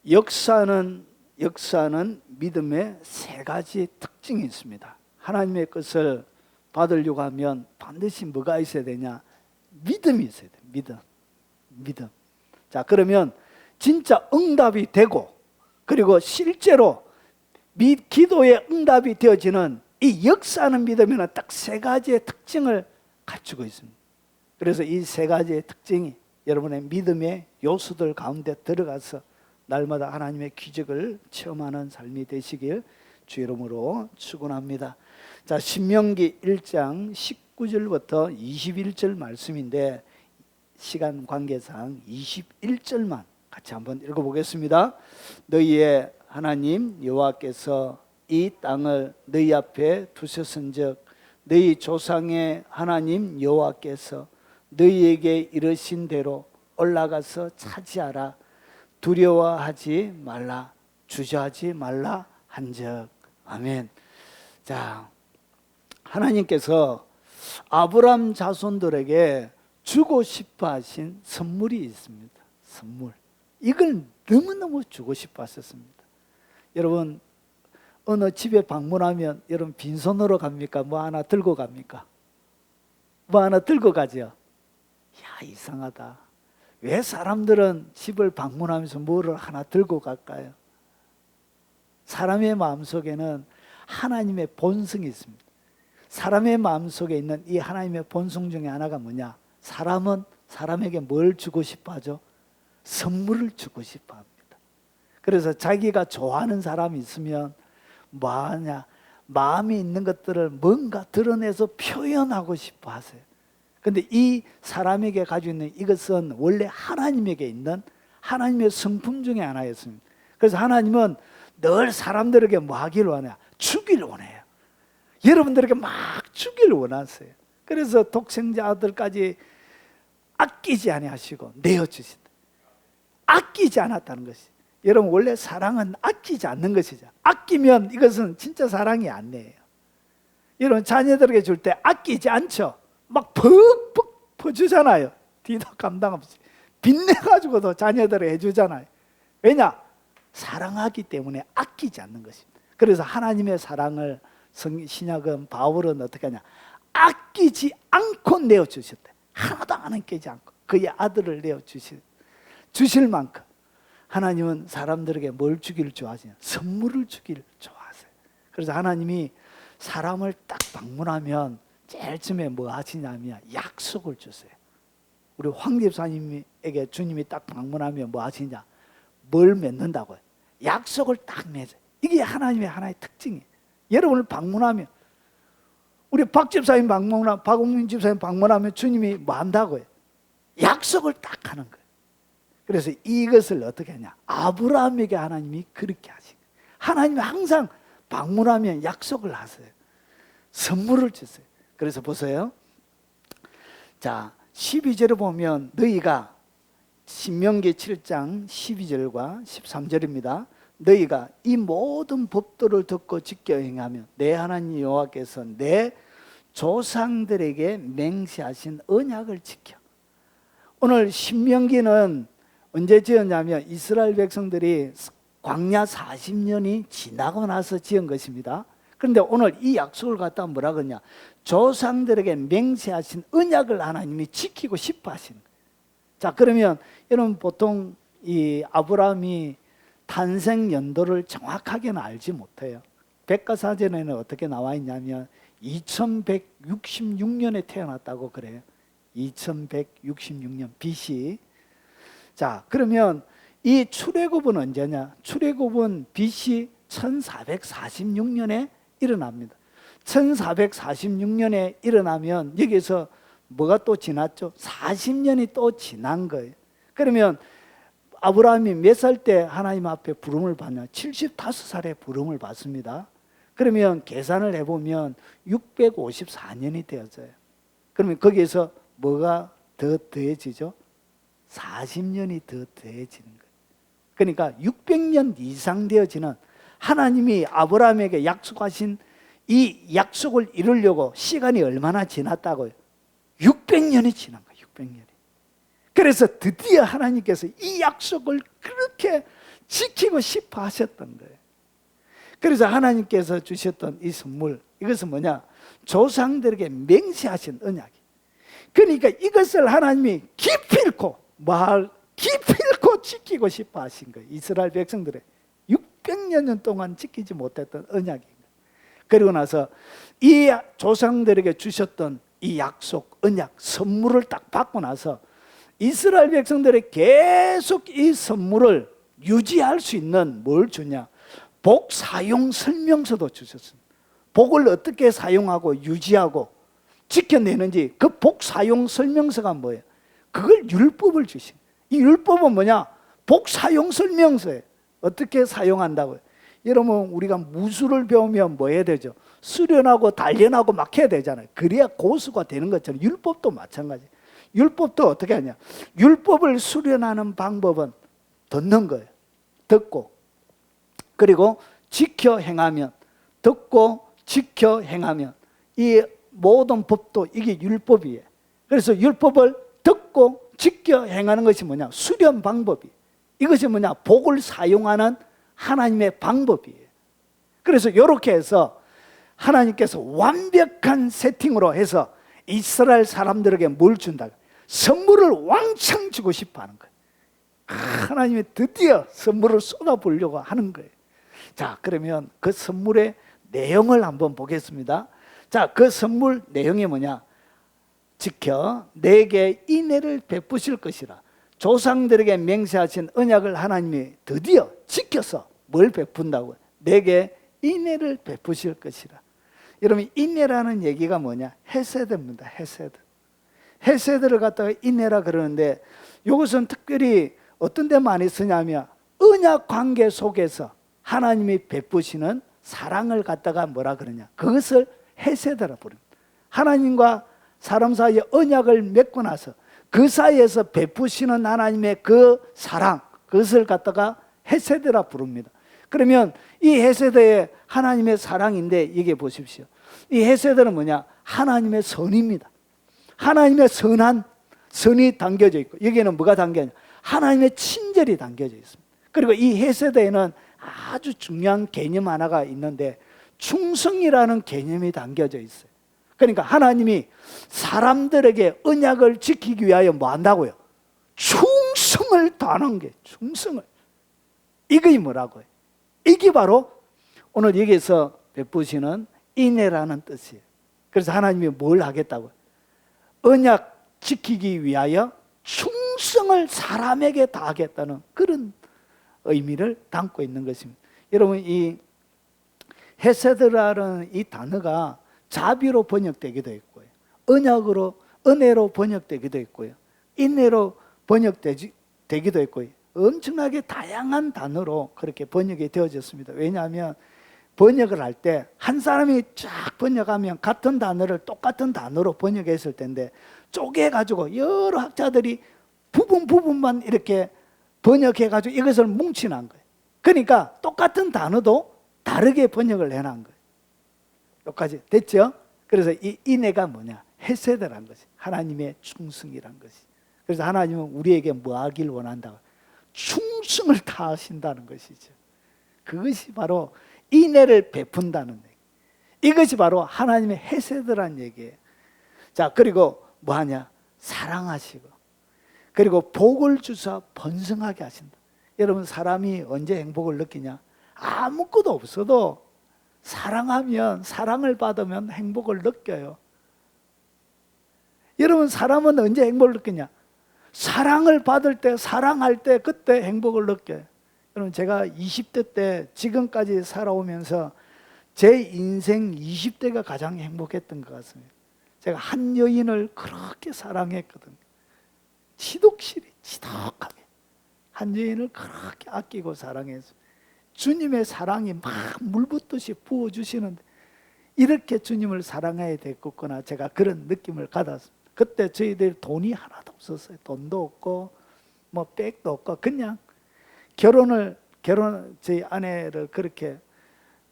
역사는 믿음의 세 가지 특징이 있습니다. 하나님의 것을 받으려고 하면 반드시 뭐가 있어야 되냐? 믿음이 있어야 돼요. 믿음. 자, 그러면 진짜 응답이 되고, 그리고 실제로 기도의 응답이 되어지는 이 역사하는 믿음에는 딱 세 가지의 특징을 갖추고 있습니다. 그래서 이 세 가지의 특징이 여러분의 믿음의 요소들 가운데 들어가서 날마다 하나님의 기적을 체험하는 삶이 되시길 주 이름으로 축원합니다. 자, 신명기 1장 19절부터 21절 말씀인데 시간 관계상 21절만 같이 한번 읽어보겠습니다. 너희의 하나님 여호와께서 이 땅을 너희 앞에 두셨은즉 너희 조상의 하나님 여호와께서 너희에게 이르신 대로 올라가서 차지하라. 두려워하지 말라. 주저하지 말라 한즉. 아멘. 자, 하나님께서 아브람 자손들에게 주고 싶어 하신 선물이 있습니다. 선물. 이걸 너무너무 주고 싶어 하셨습니다. 여러분, 어느 집에 방문하면 여러분 빈손으로 갑니까? 뭐 하나 들고 갑니까? 뭐 하나 들고 가죠? 야, 이상하다. 왜 사람들은 집을 방문하면서 뭐를 하나 들고 갈까요? 사람의 마음속에는 하나님의 본성이 있습니다. 사람의 마음속에 있는 이 하나님의 본성 중에 하나가 뭐냐? 사람은 사람에게 뭘 주고 싶어 하죠? 선물을 주고 싶어 합니다. 그래서 자기가 좋아하는 사람이 있으면 뭐 하냐? 마음이 있는 것들을 뭔가 드러내서 표현하고 싶어 하세요. 근데 이 사람에게 가지고 있는 이것은 원래 하나님에게 있는 하나님의 성품 중에 하나였습니다. 그래서 하나님은 늘 사람들에게 뭐 하기를 원해요? 주기를 원해요. 여러분들에게 막 주기를 원하세요. 그래서 독생자 아들까지 아끼지 아니하시고 내어주신다. 아끼지 않았다는 것이. 여러분, 원래 사랑은 아끼지 않는 것이죠. 아끼면 이것은 진짜 사랑이 아니에요. 여러분, 자녀들에게 줄 때 아끼지 않죠. 막 퍽퍽 퍼주잖아요. 뒤도 감당 없이 빚내가지고도 자녀들을 해주잖아요. 왜냐? 사랑하기 때문에 아끼지 않는 것입니다. 그래서 하나님의 사랑을 신약은 바울은 어떻게 하냐? 아끼지 않고 내어주셨대. 하나도 안 아끼지 않고 그의 아들을 주실 만큼 하나님은 사람들에게 뭘 주기를 좋아하시냐? 선물을 주기를 좋아하세요. 그래서 하나님이 사람을 딱 방문하면 제일 처음에 뭐 하시냐면 약속을 주세요. 우리 황 집사님에게 주님이 딱 방문하면 뭐 하시냐? 뭘 맺는다고요? 약속을 딱 맺어요. 이게 하나님의 하나의 특징이에요. 여러분을 방문하면, 우리 박 집사님 방문하면, 박홍민 집사님 방문하면 주님이 뭐 한다고요? 약속을 딱 하는 거예요. 그래서 이것을 어떻게 하냐? 아브라함에게 하나님이 그렇게 하신 거예요. 하나님이 항상 방문하면 약속을 하세요. 선물을 주세요. 그래서 보세요. 자, 12절에 보면 너희가, 신명기 7장 12절과 13절입니다. 너희가 이 모든 법도를 듣고 지켜 행하면 내 하나님 여호와께서 내 조상들에게 맹세하신 언약을 지켜. 오늘 신명기는 언제 지었냐면 이스라엘 백성들이 광야 40년이 지나고 나서 지은 것입니다. 그런데 오늘 이 약속을 갖다 뭐라 그러냐? 조상들에게 맹세하신 언약을 하나님이 지키고 싶어 하시는 거예요. 자, 그러면 여러분 보통 이 아브라함이 탄생 연도를 정확하게는 알지 못해요. 백과사전에는 어떻게 나와 있냐면 2166년에 태어났다고 그래요. 2166년 BC. 자, 그러면 이 출애굽은 언제냐? 출애굽은 BC 1446년에 일어납니다. 1446년에 일어나면 여기서 뭐가 또 지났죠? 40년이 또 지난 거예요. 그러면 아브라함이 몇 살 때 하나님 앞에 부름을 받냐? 75살에 부름을 받습니다. 그러면 계산을 해보면 654년이 되어져요. 그러면 거기에서 뭐가 더 더해지죠? 40년이 더 더해지는 거예요. 그러니까 600년 이상 되어지는 하나님이 아브라함에게 약속하신 이 약속을 이루려고 시간이 얼마나 지났다고요? 600년이 지난 거예요. 600년이. 그래서 드디어 하나님께서 이 약속을 그렇게 지키고 싶어 하셨던 거예요. 그래서 하나님께서 주셨던 이 선물, 이것은 뭐냐? 조상들에게 맹세하신 언약이. 그러니까 이것을 하나님이 기필코 지키고 싶어 하신 거예요. 이스라엘 백성들의 600년 동안 지키지 못했던 언약입니다. 그리고 나서 이 조상들에게 주셨던 이 약속, 언약, 선물을 딱 받고 나서 이스라엘 백성들이 계속 이 선물을 유지할 수 있는 뭘 주냐? 복 사용 설명서도 주셨습니다. 복을 어떻게 사용하고 유지하고 지켜내는지 그 복 사용 설명서가 뭐예요? 그걸 율법을 주신. 이 율법은 뭐냐? 복 사용 설명서예요. 어떻게 사용한다고요? 여러분, 우리가 무술을 배우면 뭐 해야 되죠? 수련하고 단련하고 막 해야 되잖아요. 그래야 고수가 되는 것처럼 율법도 마찬가지. 율법도 어떻게 하냐? 율법을 수련하는 방법은 듣는 거예요. 듣고, 그리고 지켜 행하면, 듣고 지켜 행하면, 이 모든 법도 이게 율법이에요. 그래서 율법을 듣고 지켜 행하는 것이 뭐냐? 수련 방법이에요. 이것이 뭐냐? 복을 사용하는 하나님의 방법이에요. 그래서 이렇게 해서 하나님께서 완벽한 세팅으로 해서 이스라엘 사람들에게 뭘 준다? 선물을 왕창 주고 싶어 하는 거예요. 하나님이 드디어 선물을 쏟아보려고 하는 거예요. 자, 그러면 그 선물의 내용을 한번 보겠습니다. 자, 그 선물 내용이 뭐냐? 지켜 내게 인애를 베푸실 것이라. 조상들에게 맹세하신 언약을 하나님이 드디어 지켜서 뭘 베푼다고요? 내게 인애를 베푸실 것이라. 여러분, 인애라는 얘기가 뭐냐? 헤세드입니다. 헤세드. 헤세드를 갖다가 인애라 그러는데, 이것은 특별히 어떤 데 많이 쓰냐면 언약 관계 속에서 하나님이 베푸시는 사랑을 갖다가 뭐라 그러냐? 그것을 헤세드라 부릅니다. 하나님과 사람 사이에 언약을 맺고 나서 그 사이에서 베푸시는 하나님의 그 사랑, 그것을 갖다가 헤세드라 부릅니다. 그러면 이 헤세드의 하나님의 사랑인데, 이게 보십시오. 이 헤세드는 뭐냐? 하나님의 선입니다. 하나님의 선이 담겨져 있고, 여기에는 뭐가 담겨져 있냐? 하나님의 친절이 담겨져 있습니다. 그리고 이 헤세드에는 아주 중요한 개념 하나가 있는데, 충성이라는 개념이 담겨져 있어요. 그러니까 하나님이 사람들에게 언약을 지키기 위하여 뭐 한다고요? 충성을 다하는 게, 충성을. 이게 뭐라고요? 이게 바로 오늘 여기서 베푸시는 인애라는 뜻이에요. 그래서 하나님이 뭘 하겠다고요? 언약 지키기 위하여 충성을 사람에게 다하겠다는 그런 의미를 담고 있는 것입니다. 여러분, 이 헤세드라는 이 단어가 자비로 번역되기도 했고요, 언약으로, 은혜로 번역되기도 했고요, 인내로 번역되기도 했고요, 엄청나게 다양한 단어로 그렇게 번역이 되어졌습니다. 왜냐하면 번역을 할 때 한 사람이 쫙 번역하면 같은 단어를 똑같은 단어로 번역했을 텐데, 쪼개가지고 여러 학자들이 부분만 이렇게 번역해가지고 이것을 뭉치는 거예요. 그러니까 똑같은 단어도 다르게 번역을 해놓은 거예요. 여기까지 됐죠? 그래서 이 인애가 뭐냐? 헤세드란 것이, 하나님의 충성이란 것이. 그래서 하나님은 우리에게 뭐 하길 원한다? 충성을 다하신다는 것이죠. 그것이 바로 인애를 베푼다는 얘기. 이것이 바로 하나님의 헤세드란 얘기예요. 자, 그리고 뭐 하냐? 사랑하시고, 그리고 복을 주사 번성하게 하신다. 여러분, 사람이 언제 행복을 느끼냐? 아무것도 없어도 사랑하면, 사랑을 받으면 행복을 느껴요. 여러분, 사람은 언제 행복을 느끼냐? 사랑을 받을 때, 사랑할 때, 그때 행복을 느껴요. 여러분, 제가 20대 때 지금까지 살아오면서 제 인생 20대가 가장 행복했던 것 같습니다. 제가 한 여인을 그렇게 사랑했거든요. 지독하게 한 여인을 그렇게 아끼고 사랑해서 주님의 사랑이 막 물붓듯이 부어주시는데, 이렇게 주님을 사랑해야 되겠구나, 제가 그런 느낌을 받았습니다. 그때 저희들 돈이 하나도 없었어요. 돈도 없고 뭐 백도 없고, 그냥 저희 아내를 그렇게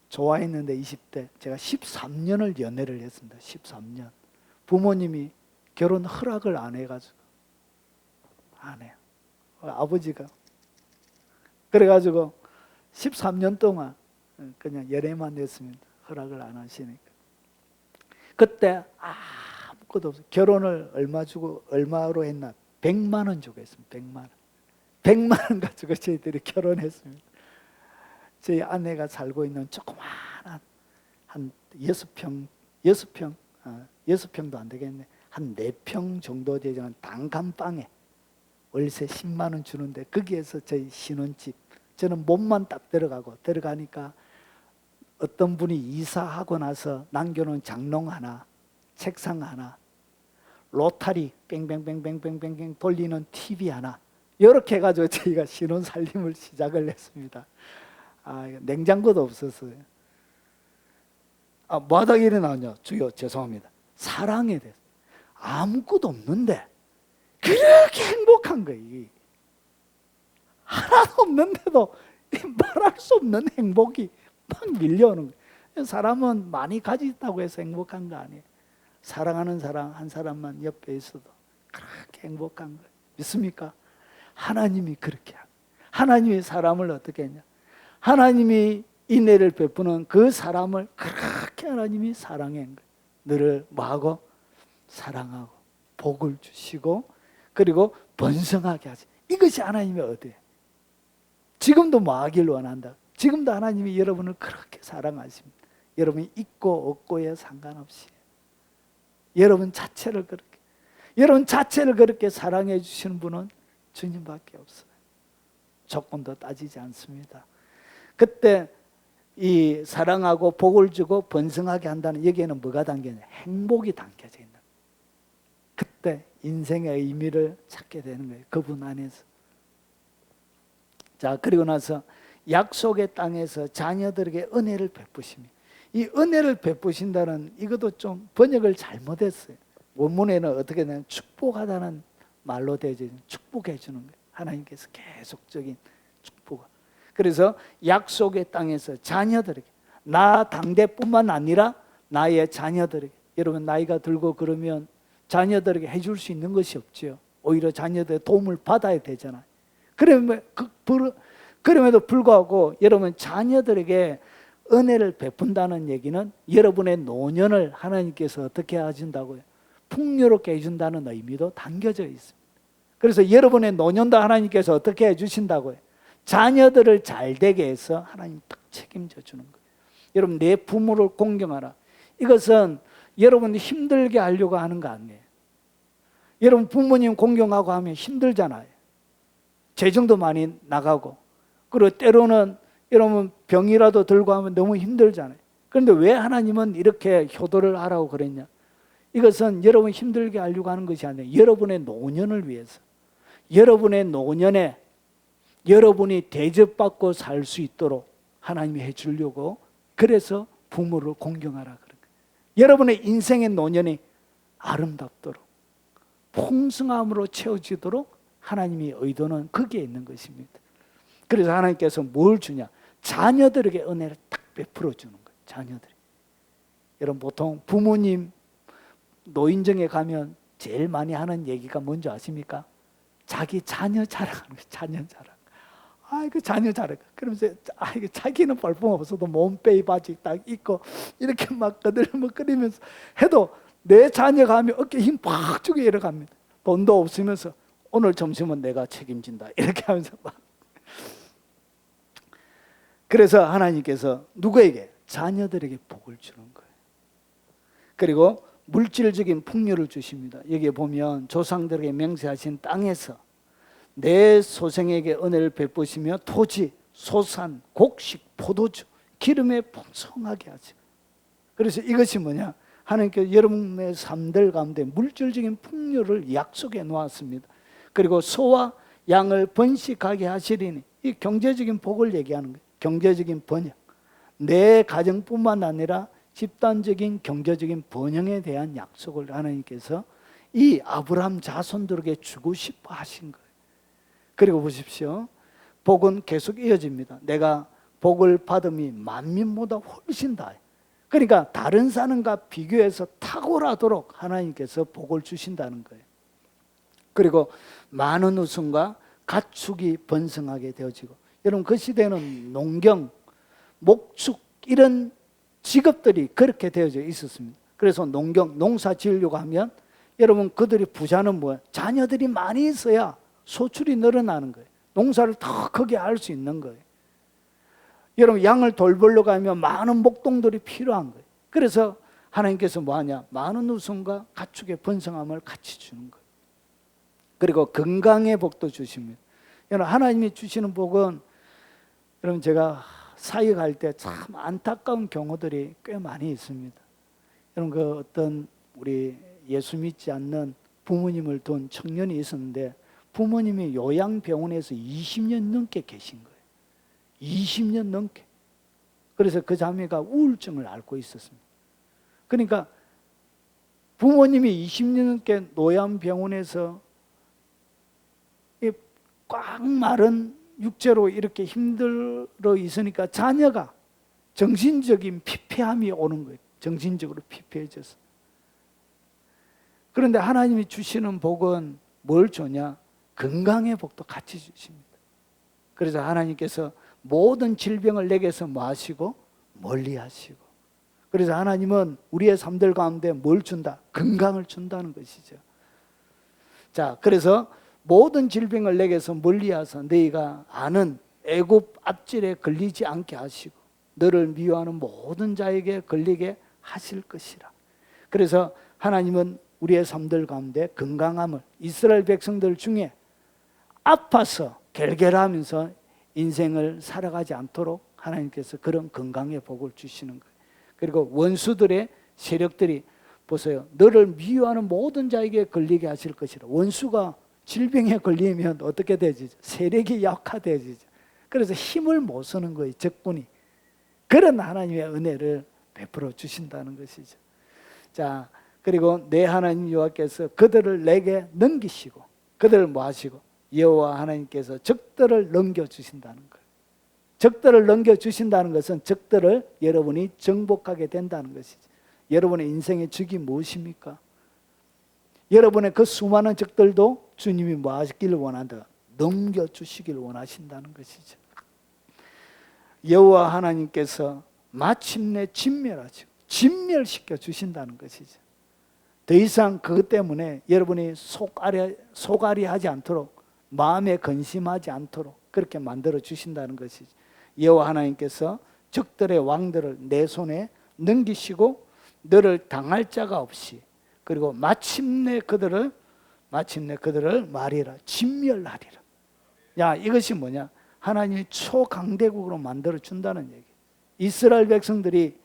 좋아했는데, 20대 제가 13년을 연애를 했습니다. 13년. 부모님이 결혼 허락을 안 해가지고, 안 해요. 아버지가. 그래가지고 13년 동안 그냥 열애만 했습니다. 허락을 안 하시니까. 그때 아무것도 없어. 결혼을 얼마 주고 얼마로 했나? 100만 원 주고 했습니다. 100만 원. 100만 원 가지고 저희들이 결혼했습니다. 저희 아내가 살고 있는 조그마한 한 6평, 6평도 안 되겠네. 한 4평 정도 되는 단칸방에 월세 10만 원 주는데 거기에서 저희 신혼집, 저는 몸만 딱 들어가니까 어떤 분이 이사하고 나서 남겨놓은 장롱 하나, 책상 하나, 로타리 뺑뺑뺑뺑뺑뺑 돌리는 TV 하나, 이렇게 해가지고 저희가 신혼 살림을 시작을 했습니다. 냉장고도 없었어요. 뭐하다 이래 나오냐? 주여 죄송합니다. 사랑에 대해서 아무것도 없는데 그렇게 행복한 거예요. 하나도 없는데도 말할 수 없는 행복이 막 밀려오는 거예요. 사람은 많이 가졌다고 해서 행복한 거 아니에요. 사랑하는 사람 한 사람만 옆에 있어도 그렇게 행복한 거예요. 믿습니까? 하나님이 그렇게 하고, 하나님이 사람을 어떻게 했냐? 하나님이 인애를 베푸는 그 사람을 그렇게 하나님이 사랑한 거예요. 너를 뭐하고? 사랑하고 복을 주시고 그리고 번성하게 하지. 이것이 하나님의 어디예요? 지금도 뭐 하길 원한다. 지금도 하나님이 여러분을 그렇게 사랑하십니다. 여러분이 있고 없고에 상관없이 여러분 자체를 그렇게 사랑해 주시는 분은 주님밖에 없어요. 조건도 따지지 않습니다. 그때 이 사랑하고 복을 주고 번성하게 한다는 여기에는 뭐가 담겨있냐? 행복이 담겨져 있는 거예요. 그때 인생의 의미를 찾게 되는 거예요. 그분 안에서. 자, 그리고 나서 약속의 땅에서 자녀들에게 은혜를 베푸십니다. 이 은혜를 베푸신다는 이것도 좀 번역을 잘못했어요. 원문에는 어떻게 되냐면 축복하다는 말로 되어져 있는 축복해 주는 거예요. 하나님께서 계속적인 축복을. 그래서 약속의 땅에서 자녀들에게, 나 당대뿐만 아니라 나의 자녀들에게. 여러분 나이가 들고 그러면 자녀들에게 해줄 수 있는 것이 없죠. 오히려 자녀들의 도움을 받아야 되잖아요. 그럼에도 불구하고 여러분 자녀들에게 은혜를 베푼다는 얘기는 여러분의 노년을 하나님께서 어떻게 해준다고요? 풍요롭게 해준다는 의미도 담겨져 있습니다. 그래서 여러분의 노년도 하나님께서 어떻게 해주신다고요? 자녀들을 잘되게 해서 하나님 딱 책임져 주는 거예요. 여러분 내 부모를 공경하라. 이것은 여러분이 힘들게 하려고 하는 거 아니에요. 여러분 부모님 공경하고 하면 힘들잖아요. 재정도 많이 나가고, 그리고 때로는 여러분 병이라도 들고 하면 너무 힘들잖아요. 그런데 왜 하나님은 이렇게 효도를 하라고 그랬냐? 이것은 여러분 힘들게 하려고 하는 것이 아니에요. 여러분의 노년을 위해서, 여러분의 노년에 여러분이 대접받고 살 수 있도록 하나님이 해주려고, 그래서 부모를 공경하라 그런 거예요. 여러분의 인생의 노년이 아름답도록 풍성함으로 채워지도록 하나님의 의도는 거기에 있는 것입니다. 그래서 하나님께서 뭘 주냐? 자녀들에게 은혜를 딱 베풀어 주는 거예요. 자녀들이. 여러분 보통 부모님 노인정에 가면 제일 많이 하는 얘기가 뭔지 아십니까? 자기 자녀 자랑하는 거예요. 자녀 자랑. 아이고 자녀 자랑. 그러면서 아이고 자기는 볼품 없어도 몸빼이 바지 딱 입고 이렇게 막 거들먹거리면서 해도 내 자녀가 하면 어깨에 힘 팍 주고 이러갑니다. 돈도 없으면서 오늘 점심은 내가 책임진다 이렇게 하면서 막. 그래서 하나님께서 누구에게? 자녀들에게 복을 주는 거예요. 그리고 물질적인 풍요를 주십니다. 여기에 보면 조상들에게 맹세하신 땅에서 내 소생에게 은혜를 베푸시며 토지, 소산, 곡식, 포도주, 기름에 풍성하게 하죠. 그래서 이것이 뭐냐? 하나님께서 여러분의 삶들 가운데 물질적인 풍요를 약속해 놓았습니다. 그리고 소와 양을 번식하게 하시리니, 이 경제적인 복을 얘기하는 거예요. 경제적인 번영. 내 가정뿐만 아니라 집단적인 경제적인 번영에 대한 약속을 하나님께서 이 아브라함 자손들에게 주고 싶어 하신 거예요. 그리고 보십시오. 복은 계속 이어집니다. 내가 복을 받음이 만민보다 훨씬 다. 그러니까 다른 사람과 비교해서 탁월하도록 하나님께서 복을 주신다는 거예요. 그리고 많은 웃음과 가축이 번성하게 되어지고, 여러분 그 시대는 농경, 목축 이런 직업들이 그렇게 되어져 있었습니다. 그래서 농사 지으려고 하면 여러분 그들이 부자는 뭐예요? 자녀들이 많이 있어야 소출이 늘어나는 거예요. 농사를 더 크게 할 수 있는 거예요. 여러분 양을 돌보려고 하면 많은 목동들이 필요한 거예요. 그래서 하나님께서 뭐하냐? 많은 우성과 가축의 번성함을 같이 주는 거예요. 그리고 건강의 복도 주십니다. 여러분 하나님이 주시는 복은 여러분 제가 사역할 때 참 안타까운 경우들이 꽤 많이 있습니다. 여러분 그 어떤 우리 예수 믿지 않는 부모님을 둔 청년이 있었는데 부모님이 요양병원에서 20년 넘게 계신 거예요. 20년 넘게. 그래서 그 자매가 우울증을 앓고 있었습니다. 그러니까 부모님이 20년 넘게 요양병원에서 꽉 마른 육체로 이렇게 힘들어 있으니까 자녀가 정신적인 피폐함이 오는 거예요. 정신적으로 피폐해져서. 그런데 하나님이 주시는 복은 뭘 주냐? 건강의 복도 같이 주십니다. 그래서 하나님께서 모든 질병을 내게서 뭐 하시고? 멀리 하시고. 그래서 하나님은 우리의 삶들 가운데 뭘 준다? 건강을 준다는 것이죠. 자, 그래서 모든 질병을 내게서 멀리 하사 너희가 아는 애굽 압질에 걸리지 않게 하시고 너를 미워하는 모든 자에게 걸리게 하실 것이라. 그래서 하나님은 우리의 삶들 가운데 건강함을 이스라엘 백성들 중에 아파서 결결하면서 인생을 살아가지 않도록 하나님께서 그런 건강의 복을 주시는 거예요. 그리고 원수들의 세력들이 보세요. 너를 미워하는 모든 자에게 걸리게 하실 것이라. 원수가 질병에 걸리면 어떻게 되지? 세력이 약화되지죠. 그래서 힘을 못 쓰는 거예요. 적군이. 그런 하나님의 은혜를 베풀어 주신다는 것이죠. 자, 그리고 내 하나님 여호와께서 그들을 내게 넘기시고 그들을 뭐 하시고 여호와 하나님께서 적들을 넘겨주신다는 거예요. 적들을 넘겨주신다는 것은 적들을 여러분이 정복하게 된다는 것이죠. 여러분의 인생의 적이 무엇입니까? 여러분의 그 수많은 적들도 주님이 뭐 하시기를 원한다? 넘겨주시기를 원하신다는 것이죠. 여호와 하나님께서 마침내 진멸시켜 주신다는 것이죠. 더 이상 그것 때문에 여러분이 속앓이 하지 않도록 마음에 근심하지 않도록 그렇게 만들어 주신다는 것이죠. 여호와 하나님께서 적들의 왕들을 내 손에 넘기시고 너를 당할 자가 없이 그리고 마침내 그들을 말이라 진멸하리라. 야, 이것이 뭐냐? 하나님이 초강대국으로 만들어 준다는 얘기. 이스라엘 백성들이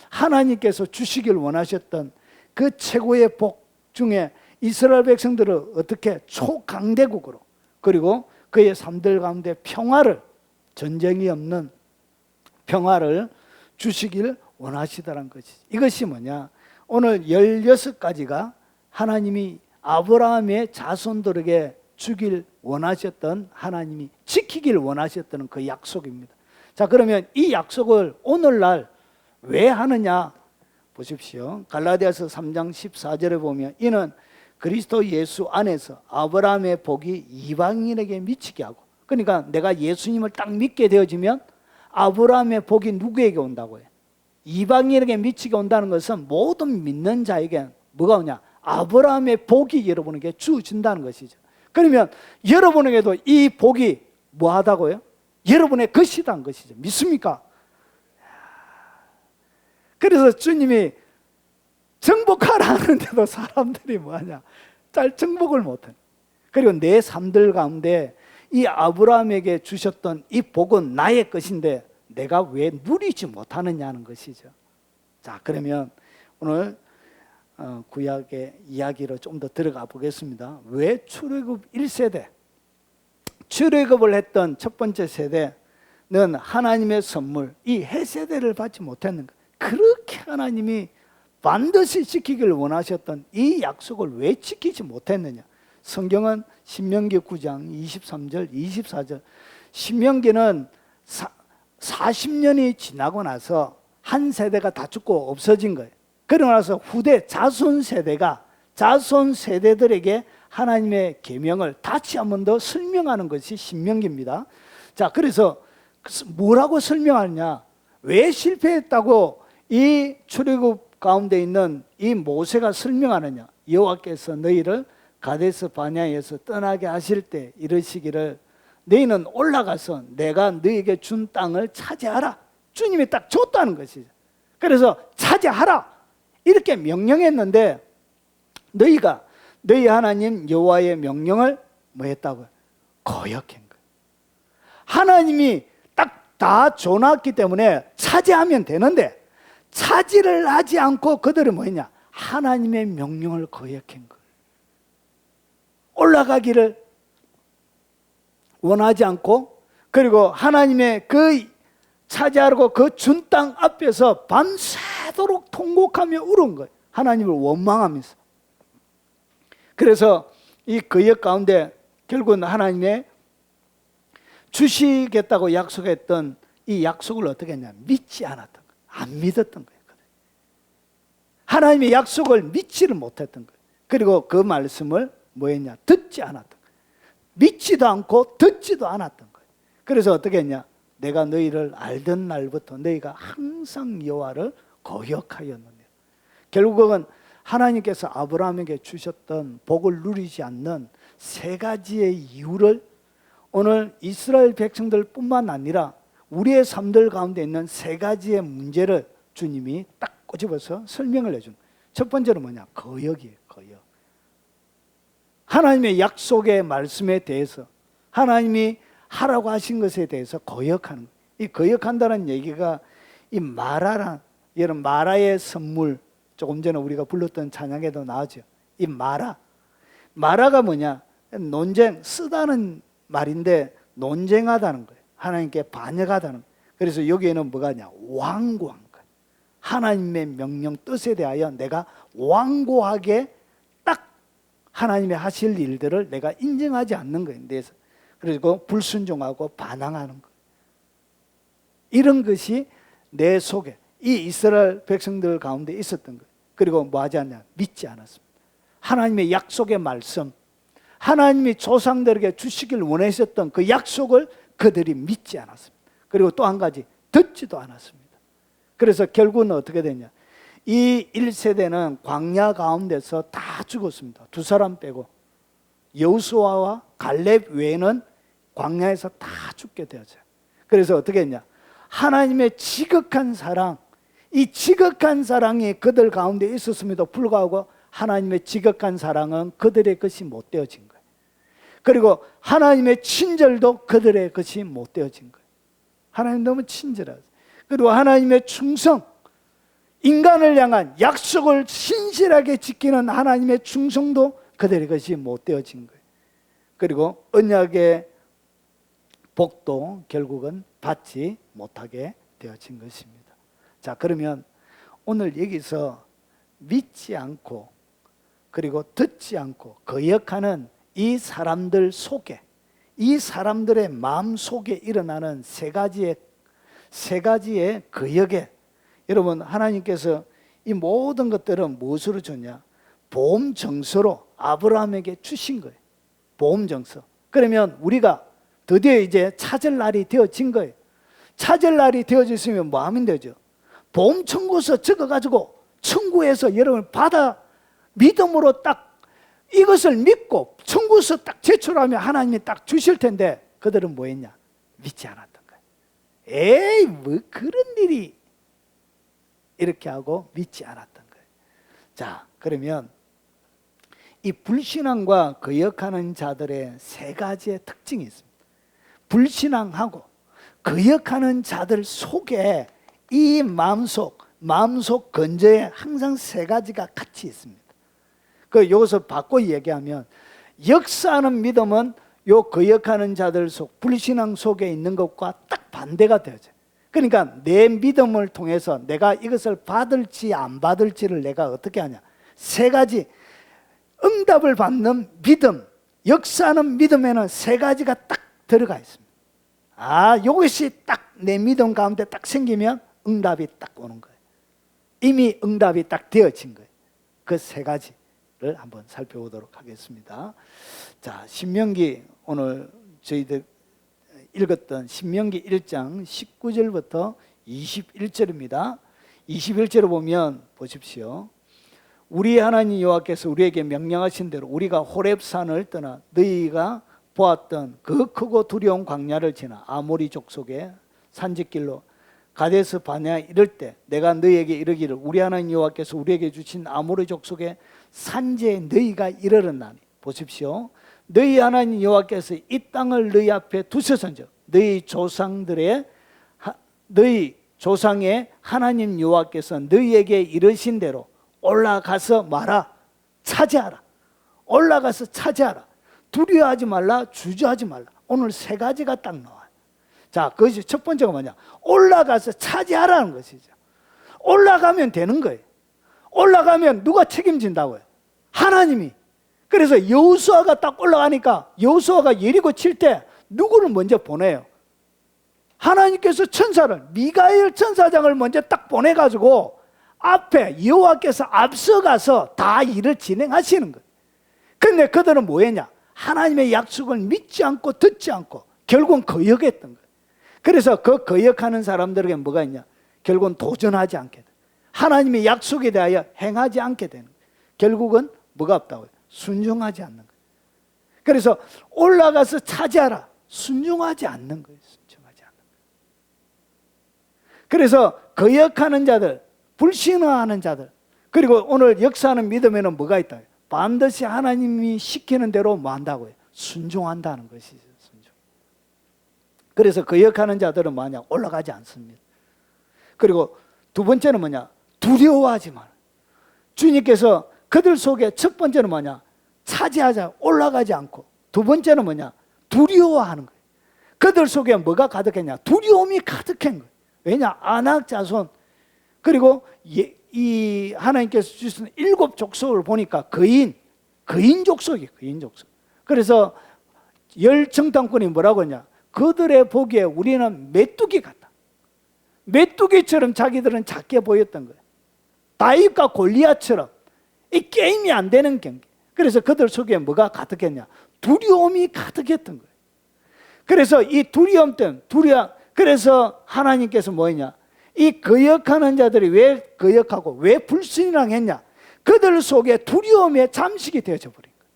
하나님께서 주시길 원하셨던 그 최고의 복 중에 이스라엘 백성들을 어떻게 초강대국으로 그리고 그의 삶들 가운데 평화를 전쟁이 없는 평화를 주시길 원하시다는 것이지. 이것이 뭐냐? 오늘 16가지가 하나님이 아브라함의 자손들에게 주길 원하셨던 하나님이 지키길 원하셨던 그 약속입니다. 자, 그러면 이 약속을 오늘날 왜 하느냐? 보십시오. 갈라디아서 3장 14절에 보면 이는 그리스도 예수 안에서 아브라함의 복이 이방인에게 미치게 하고, 그러니까 내가 예수님을 딱 믿게 되어지면 아브라함의 복이 누구에게 온다고요? 이방인에게 미치게 온다는 것은 모든 믿는 자에게 뭐가 오냐? 아브라함의 복이 여러분에게 주어진다는 것이죠. 그러면 여러분에게도 이 복이 뭐하다고요? 여러분의 것이라는 것이죠. 믿습니까? 그래서 주님이 정복하라 하는데도 사람들이 뭐하냐? 잘 정복을 못해. 그리고 내 삶들 가운데 이 아브라함에게 주셨던 이 복은 나의 것인데 내가 왜 누리지 못하느냐는 것이죠. 자, 그러면 오늘 구약의 이야기로 좀 더 들어가 보겠습니다. 왜 출애굽 1세대, 출애굽을 했던 첫 번째 세대는 하나님의 선물, 이 해세대를 받지 못했는가? 그렇게 하나님이 반드시 지키기를 원하셨던 이 약속을 왜 지키지 못했느냐? 성경은 신명기 9장 23절, 24절. 신명기는 40년이 지나고 나서 한 세대가 다 죽고 없어진 거예요. 그러고 나서 후대 자손 세대들에게 하나님의 계명을 다시 한 번 더 설명하는 것이 신명기입니다. 자, 그래서 그래서 뭐라고 설명하느냐? 왜 실패했다고 이 출애굽 가운데 있는 이 모세가 설명하느냐? 여호와께서 너희를 가데스 바냐에서 떠나게 하실 때 이르시기를 너희는 올라가서 내가 너희에게 준 땅을 차지하라. 주님이 딱 줬다는 것이죠. 그래서 차지하라 이렇게 명령했는데 너희가 너희 하나님 여호와의 명령을 뭐 했다고요? 거역한 거예요. 하나님이 딱 다 줘놨기 때문에 차지하면 되는데 차지를 하지 않고 그들은 뭐 했냐? 하나님의 명령을 거역한 거예요. 올라가기를 원하지 않고, 그리고 하나님의 그 차지하려고 그 준 땅 앞에서 밤새도록 통곡하며 울은 거예요. 하나님을 원망하면서. 그래서 이 거역 가운데 결국은 하나님의 주시겠다고 약속했던 이 약속을 어떻게 했냐? 믿지 않았던 거예요. 안 믿었던 거예요. 하나님의 약속을 믿지를 못했던 거예요. 그리고 그 말씀을 뭐 했냐? 듣지 않았던 거예요. 믿지도 않고 듣지도 않았던 거예요. 그래서 어떻게 했냐? 내가 너희를 알던 날부터 너희가 항상 여호와를 거역하였느냐. 결국은 하나님께서 아브라함에게 주셨던 복을 누리지 않는 세 가지의 이유를 오늘 이스라엘 백성들 뿐만 아니라 우리의 삶들 가운데 있는 세 가지의 문제를 주님이 딱 꼬집어서 설명을 해준 거예요. 첫 번째로 뭐냐? 거역이에요. 거역. 하나님의 약속의 말씀에 대해서, 하나님이 하라고 하신 것에 대해서 거역하는 거예요. 이 거역한다는 얘기가 이 마라란, 여러분 마라의 선물, 조금 전에 우리가 불렀던 찬양에도 나오죠. 이 마라가 뭐냐? 논쟁, 쓰다는 말인데 논쟁하다는 거예요. 하나님께 반역하다는 거예요. 그래서 여기에는 뭐가냐? 완고한 거예요. 하나님의 명령 뜻에 대하여 내가 완고하게 딱 하나님의 하실 일들을 내가 인정하지 않는 거예요. 그리고 불순종하고 반항하는 거예요. 이런 것이 내 속에 이 이스라엘 백성들 가운데 있었던 거예요. 그리고 뭐 하지 않냐? 믿지 않았습니다. 하나님의 약속의 말씀, 하나님이 조상들에게 주시길 원하셨던 그 약속을 그들이 믿지 않았습니다. 그리고 또 한 가지, 듣지도 않았습니다. 그래서 결국은 어떻게 되냐? 이 1세대는 광야 가운데서 다 죽었습니다. 두 사람 빼고. 여호수아와 갈렙 외에는 광야에서 다 죽게 되었어요. 그래서 어떻게 했냐? 하나님의 지극한 사랑, 이 지극한 사랑이 그들 가운데 있었음에도 불구하고 하나님의 지극한 사랑은 그들의 것이 못 되어진 거예요. 그리고 하나님의 친절도 그들의 것이 못 되어진 거예요. 하나님 너무 친절하세요. 그리고 하나님의 충성, 인간을 향한 약속을 신실하게 지키는 하나님의 충성도 그들의 것이 못 되어진 거예요. 그리고 언약의 복도 결국은 받지 못하게 되어진 것입니다. 자, 그러면 오늘 여기서 믿지 않고 그리고 듣지 않고 거역하는 이 사람들 속에, 이 사람들의 마음 속에 일어나는 세 가지의 거역에, 여러분 하나님께서 이 모든 것들은 무엇으로 줬냐? 보험 정서로 아브라함에게 주신 거예요. 보험 정서. 그러면 우리가 드디어 이제 찾을 날이 되어진 거예요. 찾을 날이 되어졌으면 뭐 하면 되죠? 보험 청구서 적어가지고 청구해서 여러분 받아 믿음으로 딱 이것을 믿고 청구서 딱 제출하면 하나님이 딱 주실 텐데 그들은 뭐 했냐? 믿지 않았던 거예요. 에이 뭐 그런 일이, 이렇게 하고 믿지 않았던 거예요. 자, 그러면 이 불신앙과 거역하는 자들의 세 가지의 특징이 있습니다. 불신앙하고 거역하는 자들 속에 이 마음속 건조에 항상 세 가지가 같이 있습니다. 여기서 바꿔 얘기하면 역사하는 믿음은 요 거역하는 자들 속, 불신앙 속에 있는 것과 딱 반대가 되어져요. 그러니까 내 믿음을 통해서 내가 이것을 받을지 안 받을지를 내가 어떻게 하냐? 세 가지 응답을 받는 믿음, 역사하는 믿음에는 세 가지가 딱 들어가 있습니다. 이것이 딱 내 믿음 가운데 딱 생기면 응답이 딱 오는 거예요. 이미 응답이 딱 되어진 거예요. 그 세 가지를 한번 살펴보도록 하겠습니다. 자, 신명기 오늘 저희들 읽었던 신명기 1장 19절부터 21절입니다. 21절을 보면 보십시오. 우리 하나님 여호와께서 우리에게 명령하신 대로 우리가 호렙산을 떠나 너희가 보았던 그 크고 두려운 광야를 지나 아모리 족속의 산지길로 가데스 바네아에 이를 때 내가 너희에게 이르기를 우리 하나님 여호와께서 우리에게 주신 아모리 족속의 산지에 너희가 이르렀나니 보십시오. 너희 하나님 여호와께서 이 땅을 너희 앞에 두셨은즉 너희 조상의 하나님 여호와께서 너희에게 이르신 대로 올라가서 마라. 차지하라. 올라가서 차지하라. 두려워하지 말라. 주저하지 말라. 오늘 세 가지가 딱 나와요. 자, 그것이 첫 번째가 뭐냐? 올라가서 차지하라는 것이죠. 올라가면 되는 거예요. 올라가면 누가 책임진다고요? 하나님이. 그래서 여호수아가 딱 올라가니까 여호수아가 예리고 칠 때 누구를 먼저 보내요? 하나님께서 천사를, 미가엘 천사장을 먼저 딱 보내가지고 앞에 여호와께서 앞서가서 다 일을 진행하시는 거예요. 근데 그들은 뭐 했냐? 하나님의 약속을 믿지 않고 듣지 않고 결국은 거역했던 거예요. 그래서 그 거역하는 사람들에게 뭐가 있냐? 결국은 도전하지 않게 돼. 하나님의 약속에 대하여 행하지 않게 되는 거예요. 결국은 뭐가 없다고요? 순종하지 않는 거예요. 그래서 올라가서 차지하라. 순종하지 않는 거예요. 순종하지 않는 거예요. 그래서 거역하는 자들, 불신하는 자들, 그리고 오늘 역사하는 믿음에는 뭐가 있다? 반드시 하나님이 시키는 대로 뭐 한다고요? 순종한다는 것이죠. 순종. 그래서 거역하는 자들은 뭐냐? 올라가지 않습니다. 그리고 두 번째는 뭐냐? 두려워하지 마라. 주님께서 그들 속에 첫 번째는 뭐냐? 차지하자, 올라가지 않고. 두 번째는 뭐냐? 두려워하는 거예요. 그들 속에 뭐가 가득했냐? 두려움이 가득한 거예요. 왜냐? 아낙 자손, 그리고 이 하나님께서 주신 7 족속을 보니까 거인 족속이에요. 거인 족속. 그래서 열 정탐꾼이 뭐라고 하냐? 그들의 보기에 우리는 메뚜기 같다. 메뚜기처럼 자기들은 작게 보였던 거예요. 다윗과 골리앗처럼 이 게임이 안 되는 경기. 그래서 그들 속에 뭐가 가득했냐? 두려움이 가득했던 거예요. 그래서 이 두려움 때문에 그래서 하나님께서 뭐냐? 이 거역하는 자들이 왜 거역하고 왜 불신이랑 했냐? 그들 속에 두려움에 잠식이 되어져 버린 거예요.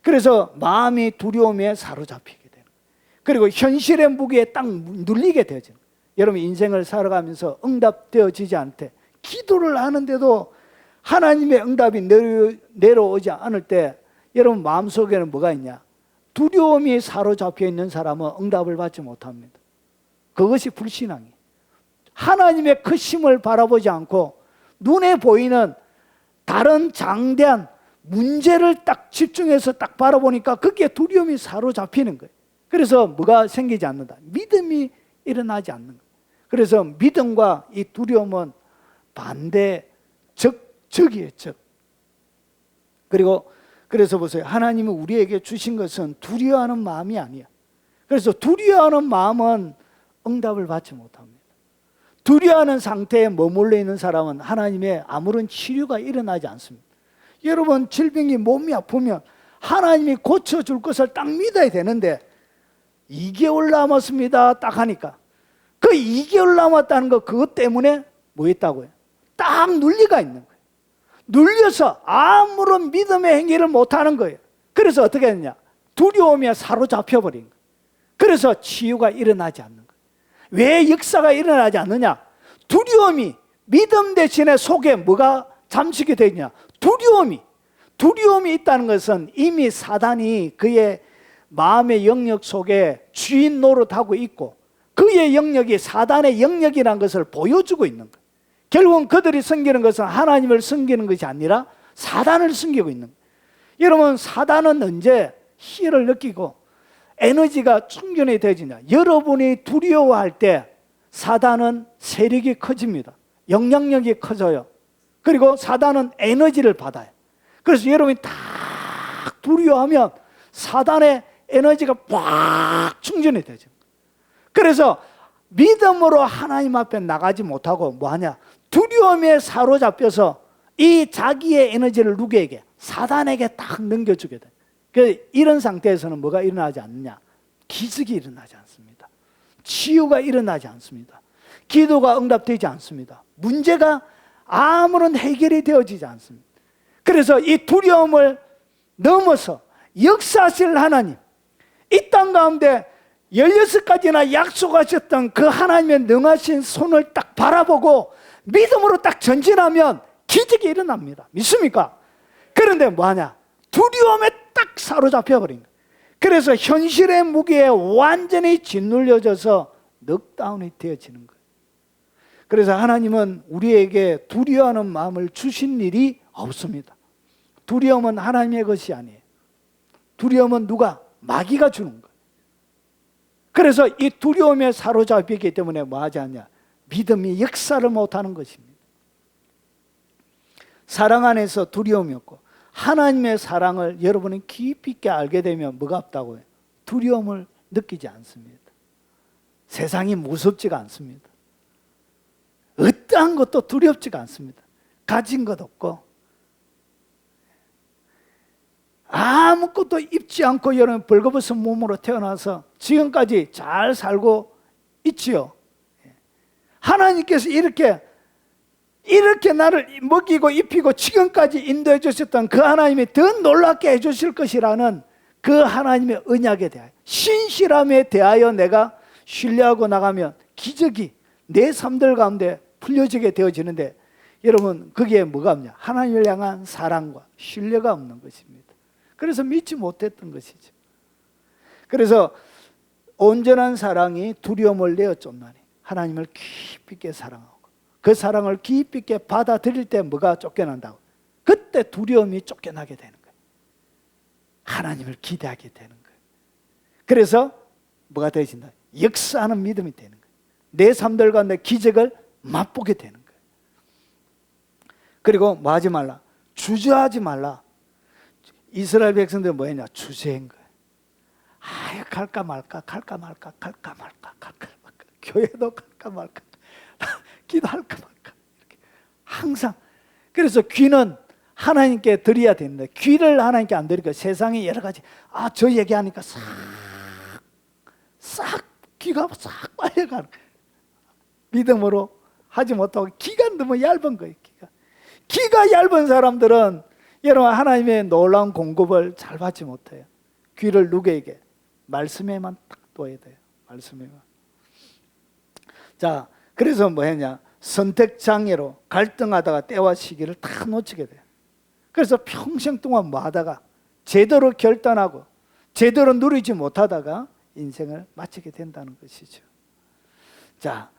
그래서 마음이 두려움에 사로잡히게 되는 거예요. 그리고 현실의 무게에 딱 눌리게 되어지는 거예요. 여러분 인생을 살아가면서 응답되어지지 않대 기도를 하는데도 하나님의 응답이 내려오지 않을 때 여러분 마음속에는 뭐가 있냐? 두려움이 사로잡혀 있는 사람은 응답을 받지 못합니다. 그것이 불신앙이에요. 하나님의 크심을 바라보지 않고 눈에 보이는 다른 장대한 문제를 딱 집중해서 딱 바라보니까 거기에 두려움이 사로잡히는 거예요. 그래서 뭐가 생기지 않는다? 믿음이 일어나지 않는 거예요. 그래서 믿음과 이 두려움은 반대 적이에요. 적. 그리고 그래서 보세요. 하나님은 우리에게 주신 것은 두려워하는 마음이 아니야. 그래서 두려워하는 마음은 응답을 받지 못합니다. 두려워하는 상태에 머물러 있는 사람은 하나님의 아무런 치료가 일어나지 않습니다. 여러분 질병이 몸이 아프면 하나님이 고쳐줄 것을 딱 믿어야 되는데 2개월 남았습니다 딱 하니까 그 2개월 남았다는 거 그것 때문에 뭐 했다고요? 딱 눌리가 있는 거예요. 눌려서 아무런 믿음의 행위를 못하는 거예요. 그래서 어떻게 했냐? 두려움에 사로잡혀 버린 거예요. 그래서 치유가 일어나지 않는 거예요. 왜 역사가 일어나지 않느냐? 두려움이 믿음 대신에 속에 뭐가 잠식이 되어 있냐? 두려움이 있다는 것은 이미 사단이 그의 마음의 영역 속에 주인 노릇하고 있고 그의 영역이 사단의 영역이라는 것을 보여주고 있는 거예요. 결국은 그들이 섬기는 것은 하나님을 섬기는 것이 아니라 사단을 섬기고 있는 거예요. 여러분 사단은 언제 희열을 느끼고 에너지가 충전이 되지냐? 여러분이 두려워할 때 사단은 세력이 커집니다. 영향력이 커져요. 그리고 사단은 에너지를 받아요. 그래서 여러분이 딱 두려워하면 사단의 에너지가 팍 충전이 되죠. 그래서 믿음으로 하나님 앞에 나가지 못하고 뭐하냐? 두려움에 사로잡혀서 이 자기의 에너지를 누구에게? 사단에게 딱 넘겨주게 돼. 이런 상태에서는 뭐가 일어나지 않느냐? 기적이 일어나지 않습니다. 치유가 일어나지 않습니다. 기도가 응답되지 않습니다. 문제가 아무런 해결이 되어지지 않습니다. 그래서 이 두려움을 넘어서 역사하실 하나님, 이 땅 가운데 16가지나 약속하셨던 그 하나님의 능하신 손을 딱 바라보고 믿음으로 딱 전진하면 기적이 일어납니다. 믿습니까? 그런데 뭐하냐? 두려움에 딱 사로잡혀 버린 거예요. 그래서 현실의 무게에 완전히 짓눌려져서 넉다운이 되어지는 거예요. 그래서 하나님은 우리에게 두려워하는 마음을 주신 일이 없습니다. 두려움은 하나님의 것이 아니에요. 두려움은 누가? 마귀가 주는 거예요. 그래서 이 두려움에 사로잡히기 때문에 뭐 하지 않냐? 믿음이 역사를 못하는 것입니다. 사랑 안에서 두려움이 없고 하나님의 사랑을 여러분이 깊이 있게 알게 되면 뭐가 없다고요? 두려움을 느끼지 않습니다. 세상이 무섭지가 않습니다. 어떠한 것도 두렵지가 않습니다. 가진 것 없고 아무것도 입지 않고 여러분 벌거벗은 몸으로 태어나서 지금까지 잘 살고 있지요. 하나님께서 이렇게 나를 먹이고 입히고 지금까지 인도해 주셨던 그 하나님이 더 놀랍게 해 주실 것이라는 그 하나님의 언약에 대하여, 신실함에 대하여 내가 신뢰하고 나가면 기적이 내 삶들 가운데 풀려지게 되어지는데, 여러분 거기에 뭐가 없냐? 하나님을 향한 사랑과 신뢰가 없는 것입니다. 그래서 믿지 못했던 것이죠. 그래서 온전한 사랑이 두려움을 내어 쫓나니 하나님을 깊이 있게 사랑하고 그 사랑을 깊이 있게 받아들일 때 뭐가 쫓겨난다고? 그때 두려움이 쫓겨나게 되는 거예요. 하나님을 기대하게 되는 거예요. 그래서 뭐가 되어진다? 역사하는 믿음이 되는 거예요. 내 삶들 가운데 기적을 맛보게 되는 거예요. 그리고 뭐 하지 말라? 주저하지 말라. 이스라엘 백성들은 뭐 했냐? 주저한 거예요. 갈까 말까, 갈까 말까, 갈까 말까, 갈까 말까. 교회도 갈까 말까, 기도할까 말까. 이렇게 항상. 그래서 귀는 하나님께 드려야 되는데, 귀를 하나님께 안 드리니까 세상에 여러 가지, 저 얘기하니까 싹 귀가 싹 빨려가는 거예요. 믿음으로 하지 못하고 귀가 너무 얇은 거예요. 귀가 얇은 사람들은 여러분 하나님의 놀라운 공급을 잘 받지 못해요. 귀를 누구에게? 말씀에만 딱 둬야 돼요. 말씀에만. 자, 그래서 뭐 했냐? 선택장애로 갈등하다가 때와 시기를 다 놓치게 돼요. 그래서 평생 동안 뭐 하다가 제대로 결단하고 제대로 누리지 못하다가 인생을 마치게 된다는 것이죠. 자,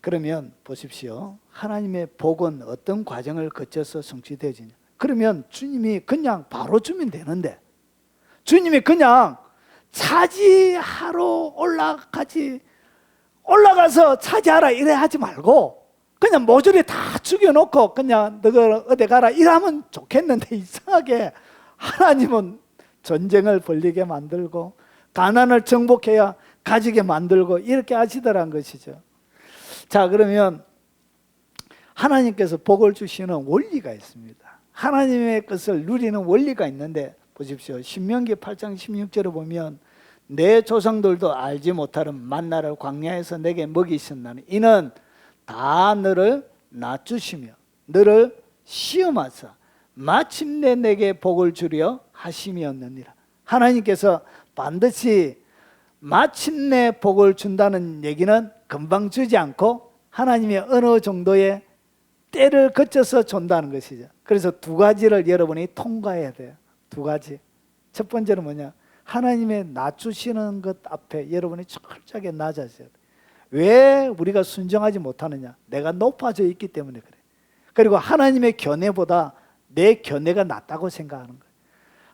그러면 보십시오. 하나님의 복은 어떤 과정을 거쳐서 성취되어지냐? 그러면 주님이 그냥 바로 주면 되는데, 주님이 그냥 차지하러 올라가서 차지하라 이래 하지 말고 그냥 모조리 다 죽여놓고 그냥 너가 어디 가라 이러면 좋겠는데, 이상하게 하나님은 전쟁을 벌리게 만들고 가난을 정복해야 가지게 만들고 이렇게 하시더란 것이죠. 자, 그러면 하나님께서 복을 주시는 원리가 있습니다. 하나님의 것을 누리는 원리가 있는데, 보십시오. 신명기 8장 16절에 보면 내 조상들도 알지 못하는 만나를 광야에서 내게 먹이셨나니 이는 다 너를 낮추시며 너를 시험하사 마침내 내게 복을 주려 하심이었느니라. 하나님께서 반드시 마침내 복을 준다는 얘기는 금방 주지 않고 하나님의 어느 정도의 때를 거쳐서 준다는 것이죠. 그래서 두 가지를 여러분이 통과해야 돼요. 두 가지. 첫 번째는 뭐냐? 하나님의 낮추시는 것 앞에 여러분이 철저하게 낮아져야 돼요. 왜 우리가 순종하지 못하느냐? 내가 높아져 있기 때문에 그래. 그리고 하나님의 견해보다 내 견해가 낫다고 생각하는 거예요.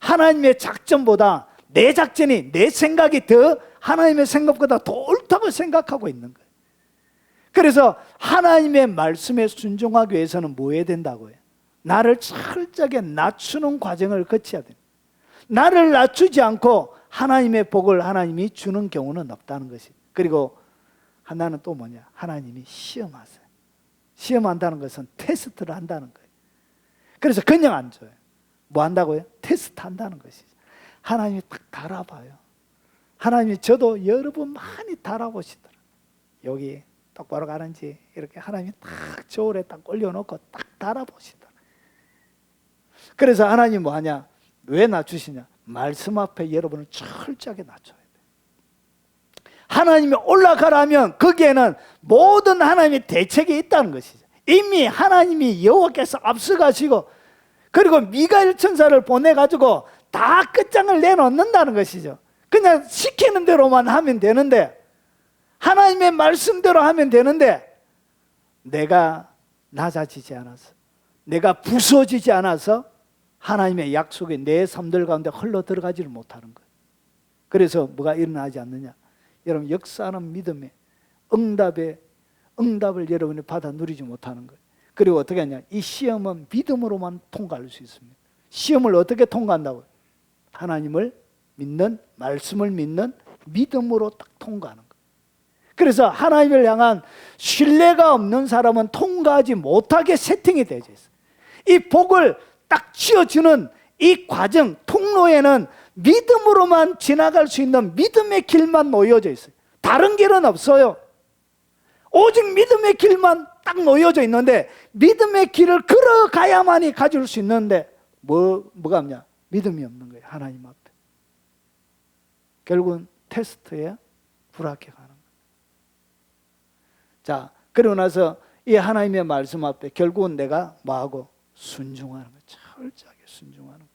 하나님의 작전보다 내 작전이, 내 생각이 더 하나님의 생각보다 더 옳다고 생각하고 있는 거예요. 그래서 하나님의 말씀에 순종하기 위해서는 뭐 해야 된다고요? 나를 철저하게 낮추는 과정을 거쳐야 돼요. 나를 낮추지 않고 하나님의 복을 하나님이 주는 경우는 없다는 것이. 그리고 하나는 또 뭐냐? 하나님이 시험하세요. 시험한다는 것은 테스트를 한다는 거예요. 그래서 그냥 안 줘요. 뭐 한다고요? 테스트 한다는 것이죠. 하나님이 딱 달아봐요. 하나님이 저도 여러 번 많이 달아보시더라고요. 여기 똑바로 가는지 이렇게 하나님이 딱 저울에 딱 올려놓고 딱 달아보시더라고요. 그래서 하나님 뭐 하냐? 왜 낮추시냐? 말씀 앞에 여러분을 철저하게 낮춰야 돼요. 하나님이 올라가라면 거기에는 모든 하나님의 대책이 있다는 것이죠. 이미 하나님이 여호와께서 앞서가시고 그리고 미가엘 천사를 보내가지고 다 끝장을 내놓는다는 것이죠. 그냥 시키는 대로만 하면 되는데, 하나님의 말씀대로 하면 되는데, 내가 낮아지지 않아서, 내가 부서지지 않아서 하나님의 약속이 내 삶들 가운데 흘러 들어가지를 못하는 거예요. 그래서 뭐가 일어나지 않느냐? 여러분, 역사하는 믿음의 응답을 여러분이 받아 누리지 못하는 거예요. 그리고 어떻게 하냐? 이 시험은 믿음으로만 통과할 수 있습니다. 시험을 어떻게 통과한다고요? 하나님을 믿는, 말씀을 믿는 믿음으로 딱 통과하는 거예요. 그래서 하나님을 향한 신뢰가 없는 사람은 통과하지 못하게 세팅이 되어 있어요. 이 복을 딱 쥐어주는 이 과정, 통로에는 믿음으로만 지나갈 수 있는 믿음의 길만 놓여져 있어요. 다른 길은 없어요. 오직 믿음의 길만 딱 놓여져 있는데, 믿음의 길을 걸어가야만이 가질 수 있는데 뭐가 없냐? 믿음이 없는 거예요. 하나님 앞에. 결국은 테스트에 불합격하는 거예요. 자, 그러고 나서 이 하나님의 말씀 앞에 결국은 내가 뭐하고? 순종하는 거예요. 철저하게 순종하는 거예요.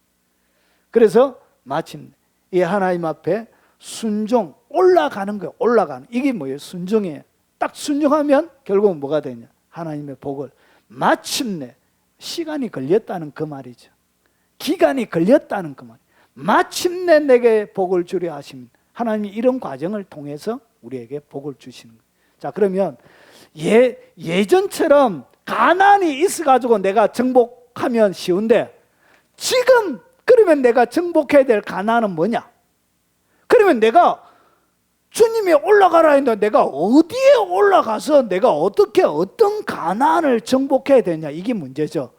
그래서 마침내 이 하나님 앞에 순종, 올라가는 거예요. 올라가는. 이게 뭐예요? 순종이에요. 딱 순종하면 결국은 뭐가 되냐? 하나님의 복을, 마침내 시간이 걸렸다는 그 말이죠. 기간이 걸렸다는 그 말. 마침내 내게 복을 주려 하십니다. 하나님이 이런 과정을 통해서 우리에게 복을 주시는 거예요. 자, 그러면 예전처럼 가난이 있어가지고 내가 정복하면 쉬운데, 지금 그러면 내가 정복해야 될 가난은 뭐냐? 그러면 내가 주님이 올라가라 했는데 내가 어디에 올라가서 내가 어떻게 어떤 가난을 정복해야 되냐, 이게 문제죠.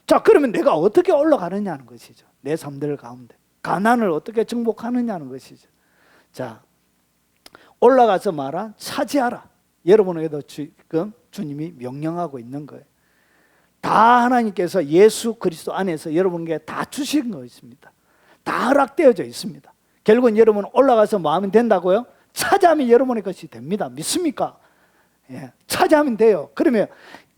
자, 그러면 내가 어떻게 올라가느냐는 것이죠. 내 삶들 가운데 가난을 어떻게 정복하느냐는 것이죠. 자, 올라가서 말아 차지하라. 여러분에게도 지금 주님이 명령하고 있는 거예요. 다 하나님께서 예수 그리스도 안에서 여러분에게 다 주신 거 있습니다. 다 허락되어져 있습니다. 결국은 여러분 올라가서 뭐 하면 된다고요? 차지하면 여러분의 것이 됩니다. 믿습니까? 예, 차지하면 돼요. 그러면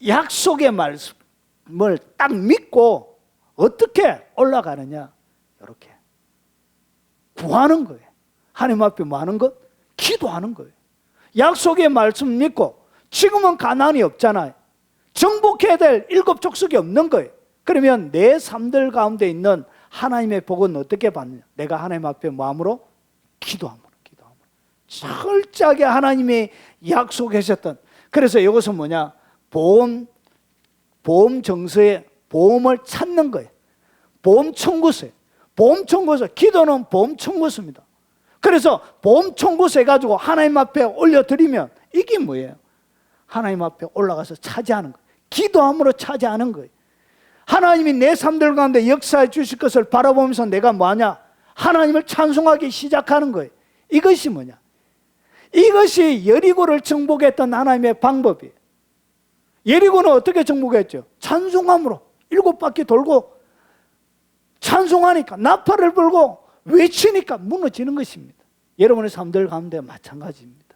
약속의 말씀을 딱 믿고 어떻게 올라가느냐? 이렇게 구하는 거예요. 하나님 앞에 뭐 하는 것? 기도하는 거예요. 약속의 말씀 믿고, 지금은 가난이 없잖아요. 정복해야 될 일곱 족속이 없는 거예요. 그러면 내 삶들 가운데 있는 하나님의 복은 어떻게 받느냐? 내가 하나님 앞에 마음으로 기도함으로. 철저하게 하나님이 약속하셨던. 그래서 이것은 뭐냐? 보험 정서에 보험을 찾는 거예요. 보험 청구서예요. 보험 청구서. 기도는 보험 청구서입니다. 그래서 보험 청구서 해가지고 하나님 앞에 올려드리면 이게 뭐예요? 하나님 앞에 올라가서 차지하는 거예요. 기도함으로 차지하는 거예요. 하나님이 내 삶들 가운데 역사해 주실 것을 바라보면서 내가 뭐하냐? 하나님을 찬송하기 시작하는 거예요. 이것이 뭐냐? 이것이 여리고를 정복했던 하나님의 방법이에요. 여리고는 어떻게 정복했죠? 찬송함으로 7바퀴 돌고 찬송하니까, 나팔을 불고 외치니까 무너지는 것입니다. 여러분의 삶들 가운데 마찬가지입니다.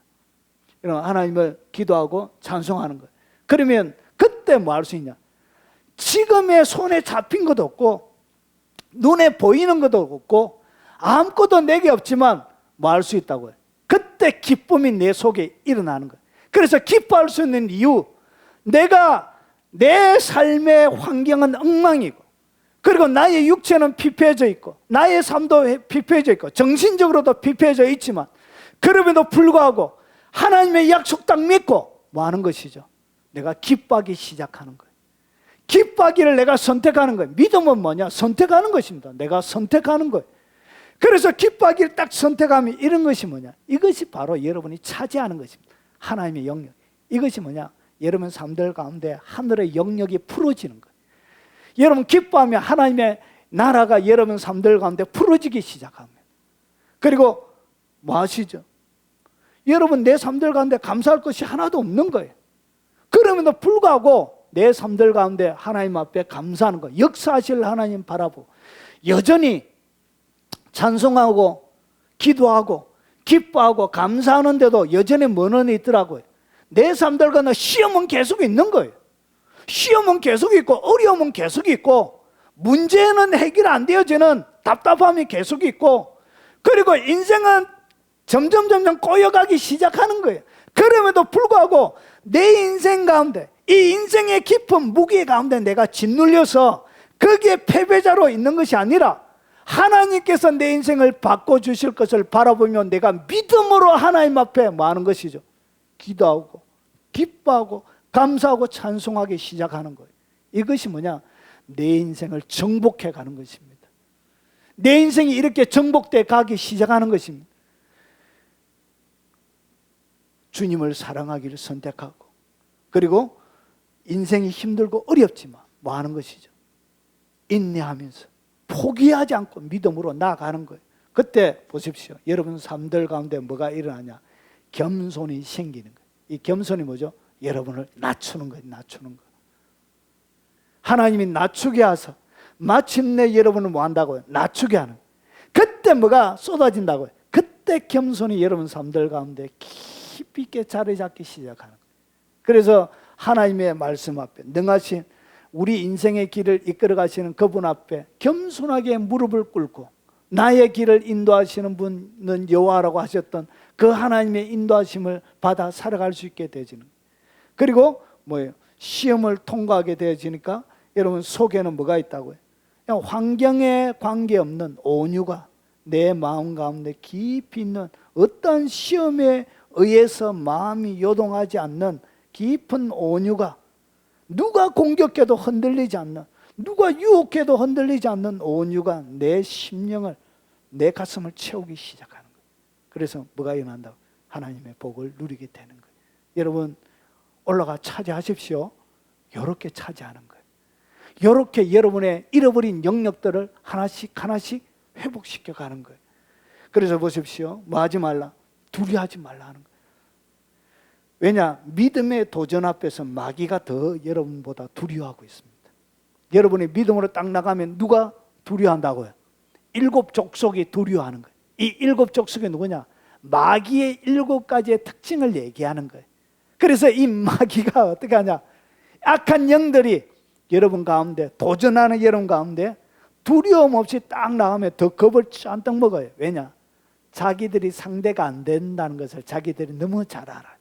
여러분, 하나님을 기도하고 찬송하는 거예요. 그러면 그때 뭐 할 수 있냐? 지금의 손에 잡힌 것도 없고 눈에 보이는 것도 없고 아무것도 내게 없지만 뭐 할 수 있다고요? 그때 기쁨이 내 속에 일어나는 거예요. 그래서 기뻐할 수 있는 이유, 내가 내 삶의 환경은 엉망이고, 그리고 나의 육체는 피폐해져 있고, 나의 삶도 피폐해져 있고, 정신적으로도 피폐해져 있지만, 그럼에도 불구하고 하나님의 약속 딱 믿고 뭐 하는 것이죠? 내가 기뻐하기 시작하는 거예요. 기뻐하기를 내가 선택하는 거예요. 믿음은 뭐냐? 선택하는 것입니다. 내가 선택하는 거예요. 그래서 기뻐하기를 딱 선택하면 이런 것이 뭐냐? 이것이 바로 여러분이 차지하는 것입니다. 하나님의 영역. 이것이 뭐냐? 여러분 삶들 가운데 하늘의 영역이 풀어지는 거예요. 여러분 기뻐하면 하나님의 나라가 여러분 삶들 가운데 풀어지기 시작합니다. 그리고 뭐 아시죠? 여러분 내 삶들 가운데 감사할 것이 하나도 없는 거예요. 그럼에도 불구하고 내 삶들 가운데 하나님 앞에 감사하는 거예요. 역사하실 하나님 바라보고 여전히 찬송하고 기도하고 기뻐하고 감사하는데도 여전히 먼원이 있더라고요. 내 삶들 가운데 시험은 계속 있는 거예요. 시험은 계속 있고 어려움은 계속 있고 문제는 해결 안 되어지는 답답함이 계속 있고 그리고 인생은 점점 꼬여가기 시작하는 거예요. 그럼에도 불구하고 내 인생 가운데 이 인생의 깊은 무게 가운데 내가 짓눌려서 거기에 패배자로 있는 것이 아니라 하나님께서 내 인생을 바꿔주실 것을 바라보면 내가 믿음으로 하나님 앞에 뭐 하는 것이죠? 기도하고 기뻐하고 감사하고 찬송하기 시작하는 거예요. 이것이 뭐냐? 내 인생을 정복해 가는 것입니다. 내 인생이 이렇게 정복돼 가기 시작하는 것입니다. 주님을 사랑하기를 선택하고 그리고 인생이 힘들고 어렵지만 뭐 하는 것이죠? 인내하면서 포기하지 않고 믿음으로 나아가는 거예요. 그때 보십시오. 여러분 삶들 가운데 뭐가 일어나냐? 겸손이 생기는 거예요. 이 겸손이 뭐죠? 여러분을 낮추는 거예요. 낮추는 거. 하나님이 낮추게 하셔서 마침내 여러분을 뭐 한다고요? 낮추게 하는 거예요. 그때 뭐가 쏟아진다고요? 그때 겸손이 여러분 삶들 가운데 깊이 있게 자리 잡기 시작하는 거예요. 그래서 하나님의 말씀 앞에 능하신 우리 인생의 길을 이끌어 가시는 그분 앞에 겸손하게 무릎을 꿇고 나의 길을 인도하시는 분은 여호와라고 하셨던 그 하나님의 인도하심을 받아 살아갈 수 있게 되어지는 거예요. 그리고 뭐예요? 시험을 통과하게 되어지니까 여러분 속에는 뭐가 있다고요? 그냥 환경에 관계없는 온유가 내 마음 가운데 깊이 있는 어떤 시험에 의해서 마음이 요동하지 않는 깊은 온유가 누가 공격해도 흔들리지 않는 누가 유혹해도 흔들리지 않는 온유가 내 심령을 내 가슴을 채우기 시작하는 거예요. 그래서 뭐가 일어난다고? 하나님의 복을 누리게 되는 거예요. 여러분 올라가 차지하십시오. 이렇게 차지하는 거예요. 이렇게 여러분의 잃어버린 영역들을 하나씩 회복시켜 가는 거예요. 그래서 보십시오. 뭐 하지 말라? 두려워하지 말라 하는 거예요. 왜냐? 믿음의 도전 앞에서 마귀가 더 여러분보다 두려워하고 있습니다. 여러분이 믿음으로 딱 나가면 누가 두려워한다고요? 7 족속이 두려워하는 거예요. 이 7 족속이 누구냐? 마귀의 7가지의 특징을 얘기하는 거예요. 그래서 이 마귀가 어떻게 하냐? 악한 영들이 여러분 가운데 도전하는 여러분 가운데 두려움 없이 딱 나가면 더 겁을 잔뜩 먹어요. 왜냐? 자기들이 상대가 안 된다는 것을 자기들이 너무 잘 알아요.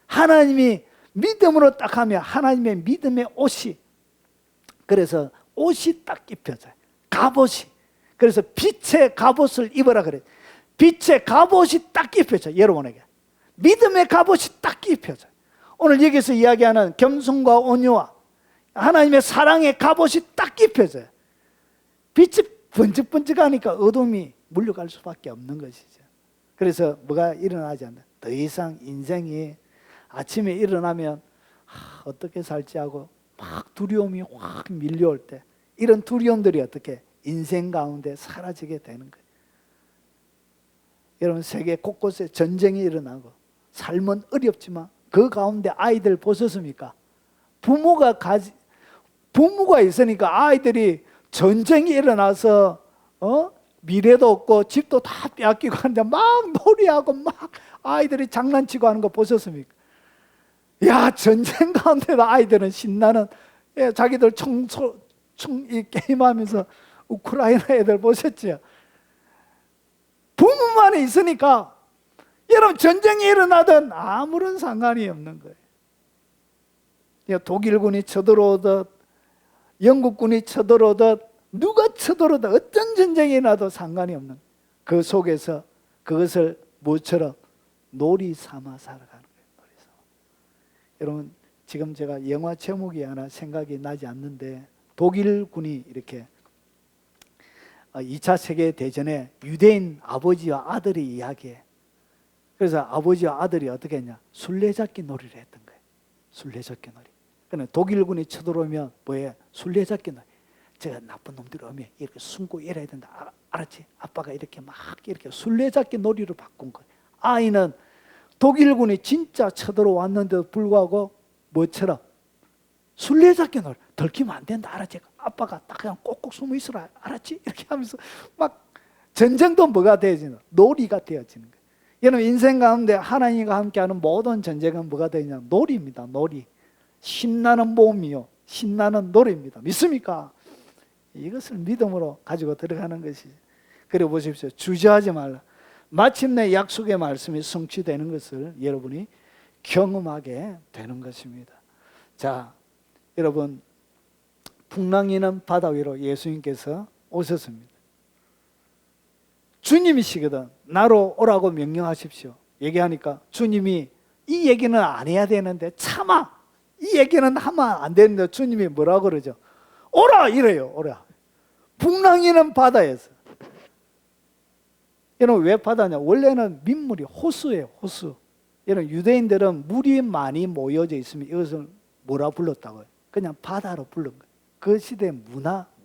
하나님이 믿음으로 딱 하면 하나님의 믿음의 옷이, 그래서 옷이 딱 입혀져요. 갑옷이. 그래서 빛의 갑옷을 입어라 그래요. 빛의 갑옷이 딱 입혀져요. 여러분에게 믿음의 갑옷이 딱 입혀져요. 오늘 여기서 이야기하는 겸손과 온유와 하나님의 사랑의 갑옷이 딱 입혀져요. 빛이 번쩍번쩍하니까 어둠이 물려갈 수밖에 없는 것이죠. 그래서 뭐가 일어나지 않나? 더 이상 인생이 아침에 일어나면 어떻게 살지 하고 막 두려움이 확 밀려올 때 이런 두려움들이 어떻게 인생 가운데 사라지게 되는 거예요. 여러분 세계 곳곳에 전쟁이 일어나고 삶은 어렵지만 그 가운데 아이들 보셨습니까? 부모가 있으니까 아이들이 전쟁이 일어나서 미래도 없고 집도 다 빼앗기고 하는데 막 놀이하고 막 아이들이 장난치고 하는 거 보셨습니까? 야, 전쟁 가운데도 아이들은 신나는, 자기들 이 게임하면서 우크라이나 애들 보셨죠? 부모만 있으니까 여러분 전쟁이 일어나든 아무런 상관이 없는 거예요. 독일군이 쳐들어오듯 영국군이 쳐들어오듯 누가 쳐들어오듯 어떤 전쟁이 일어나도 상관이 없는 그 속에서 그것을 뭐처럼 놀이 삼아 살아가는 거예요. 놀이 삼아. 여러분 지금 제가 영화 제목이 하나 생각이 나지 않는데 독일군이 이렇게 2차 세계대전에 유대인 아버지와 아들이 이야기해. 그래서 아버지와 아들이 어떻게 했냐? 술래잡기 놀이를 했던 거예요. 술래잡기 놀이. 그러니까 독일군이 쳐들어오면 뭐예요? 술래잡기 놀이. 제가 나쁜 놈들이 오면 이렇게 숨고 이래야 된다. 알았지? 아빠가 이렇게 막 이렇게 술래잡기 놀이로 바꾼 거예요. 아이는 독일군이 진짜 쳐들어왔는데도 불구하고 뭐처럼 술래잡기 놀이 들키면 안 된다. 알았지? 아빠가 딱 그냥 꼭꼭 숨어 있으라. 알았지? 이렇게 하면서 막 전쟁도 뭐가 되어지는 놀이가 되어지는 거예요. 여러분 인생 가운데 하나님과 함께하는 모든 전쟁은 뭐가 되냐? 놀이입니다. 놀이. 신나는 모험이요. 신나는 노래입니다. 믿습니까? 이것을 믿음으로 가지고 들어가는 것이죠. 그래 보십시오. 주저하지 말라. 마침내 약속의 말씀이 성취되는 것을 여러분이 경험하게 되는 것입니다. 자, 여러분 풍랑이는 바다 위로 예수님께서 오셨습니다. 주님이시거든. 나로 오라고 명령하십시오. 얘기하니까 주님이 이 얘기는 안 해야 되는데 참아. 이 얘기는 하면 안 되는데 주님이 뭐라고 그러죠? 오라 이래요. 오라. 풍랑이는 바다에서. 여러분 왜 바다냐? 원래는 민물이 호수예요. 호수. 여러분 유대인들은 물이 많이 모여져 있으면 이것을 뭐라 불렀다고요? 그냥 바다로 부른 거예요. 그 시대의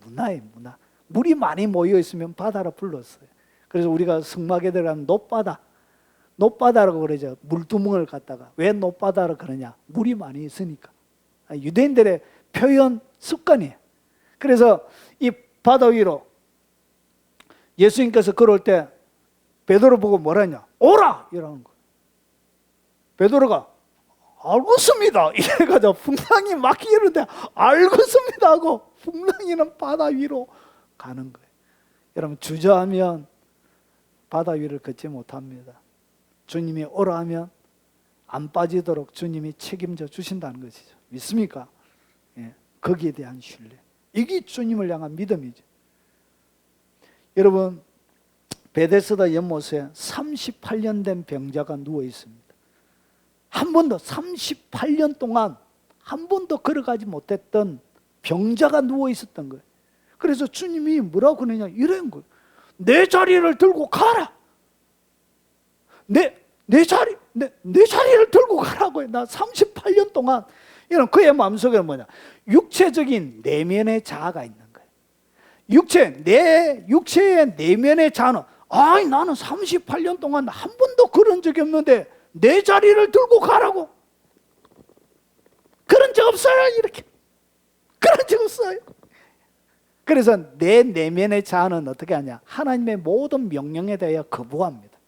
문화예요. 문화. 물이 많이 모여 있으면 바다로 불렀어요. 그래서 우리가 성막에 들어가면 노바다라고 그러죠. 물두멍을 갖다가. 왜 노바다라고 그러냐? 물이 많이 있으니까. 유대인들의 표현 습관이에요. 그래서 이 바다 위로 예수님께서 걸어올 때 베드로 보고 뭐라 했냐? 오라! 이러는 거예요. 베드로가 알겠습니다. 이래가지고 풍랑이 막히는데 알겠습니다 하고 풍랑이는 바다 위로 가는 거예요. 여러분 주저하면 바다 위를 걷지 못합니다. 주님이 오라 하면 안 빠지도록 주님이 책임져 주신다는 것이죠. 믿습니까? 예, 거기에 대한 신뢰. 이게 주님을 향한 믿음이죠. 여러분 베데스다 연못에 38년 된 병자가 누워 있습니다. 한 번도 38년 동안 한 번도 걸어가지 못했던 병자가 누워 있었던 거예요. 그래서 주님이 뭐라고 그러냐 이런 거예요. 내 자리를 들고 가라. 내 자리를 들고 가라고요. 나 38년 동안 이런 그의 마음속에는 뭐냐? 육체적인 내면의 자아가 있는 거예요. 내 육체의 내면의 자아는 아이 나는 38년 동안 한 번도 그런 적이 없는데 내 자리를 들고 가라고. 그런 적 없어요. 이렇게. 그런 적 없어요. 그래서 내 내면의 자아는 어떻게 하냐? 하나님의 모든 명령에 대하여 거부합니다.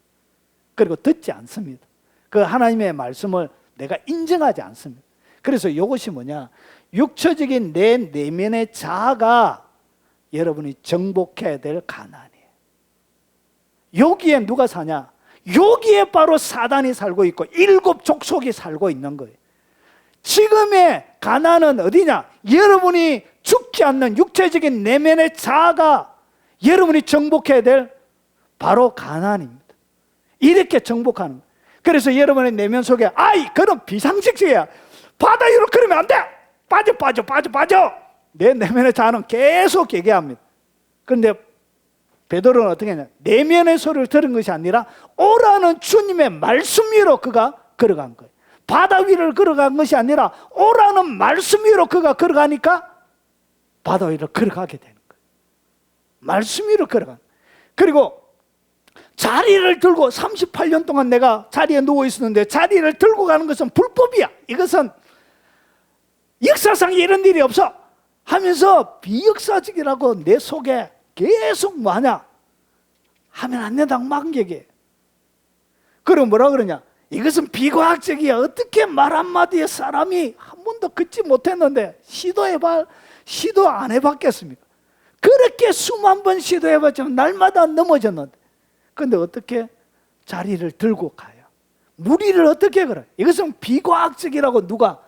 그리고 듣지 않습니다. 그 하나님의 말씀을 내가 인정하지 않습니다. 그래서 이것이 뭐냐? 육체적인 내 내면의 자아가 여러분이 정복해야 될 가난이에요. 여기에 누가 사냐? 여기에 바로 사단이 살고 있고 일곱 족속이 살고 있는 거예요. 지금의 가난은 어디냐? 여러분이 죽지 않는 육체적인 내면의 자아가 여러분이 정복해야 될 바로 가난입니다. 이렇게 정복하는 거예요. 그래서 여러분의 내면 속에 아이 그런 비상식적이야. 바다 위로 그러면 안 돼. 빠져. 내 내면의 자아는 계속 얘기합니다. 그런데 베드로는 어떻게 했냐? 내면의 소리를 들은 것이 아니라 오라는 주님의 말씀 위로 그가 걸어간 거예요. 바다 위를 걸어간 것이 아니라 오라는 말씀 위로 그가 걸어가니까 바다 위를 걸어가게 되는 거예요. 말씀 위로 걸어간. 그리고 자리를 들고 38년 동안 내가 자리에 누워 있었는데 자리를 들고 가는 것은 불법이야. 이것은 역사상 이런 일이 없어 하면서 비역사적이라고 내 속에 계속 뭐하냐? 하면 안 된다고 막 얘기해. 그리고 뭐라 그러냐? 이것은 비과학적이야. 어떻게 말 한마디에 사람이 한 번도 걷지 못했는데 시도 안 해봤겠습니까? 그렇게 수만 번 시도해봤지만 날마다 넘어졌는데 근데 어떻게 자리를 들고 가요? 무리를 어떻게 걸어요? 이것은 비과학적이라고 누가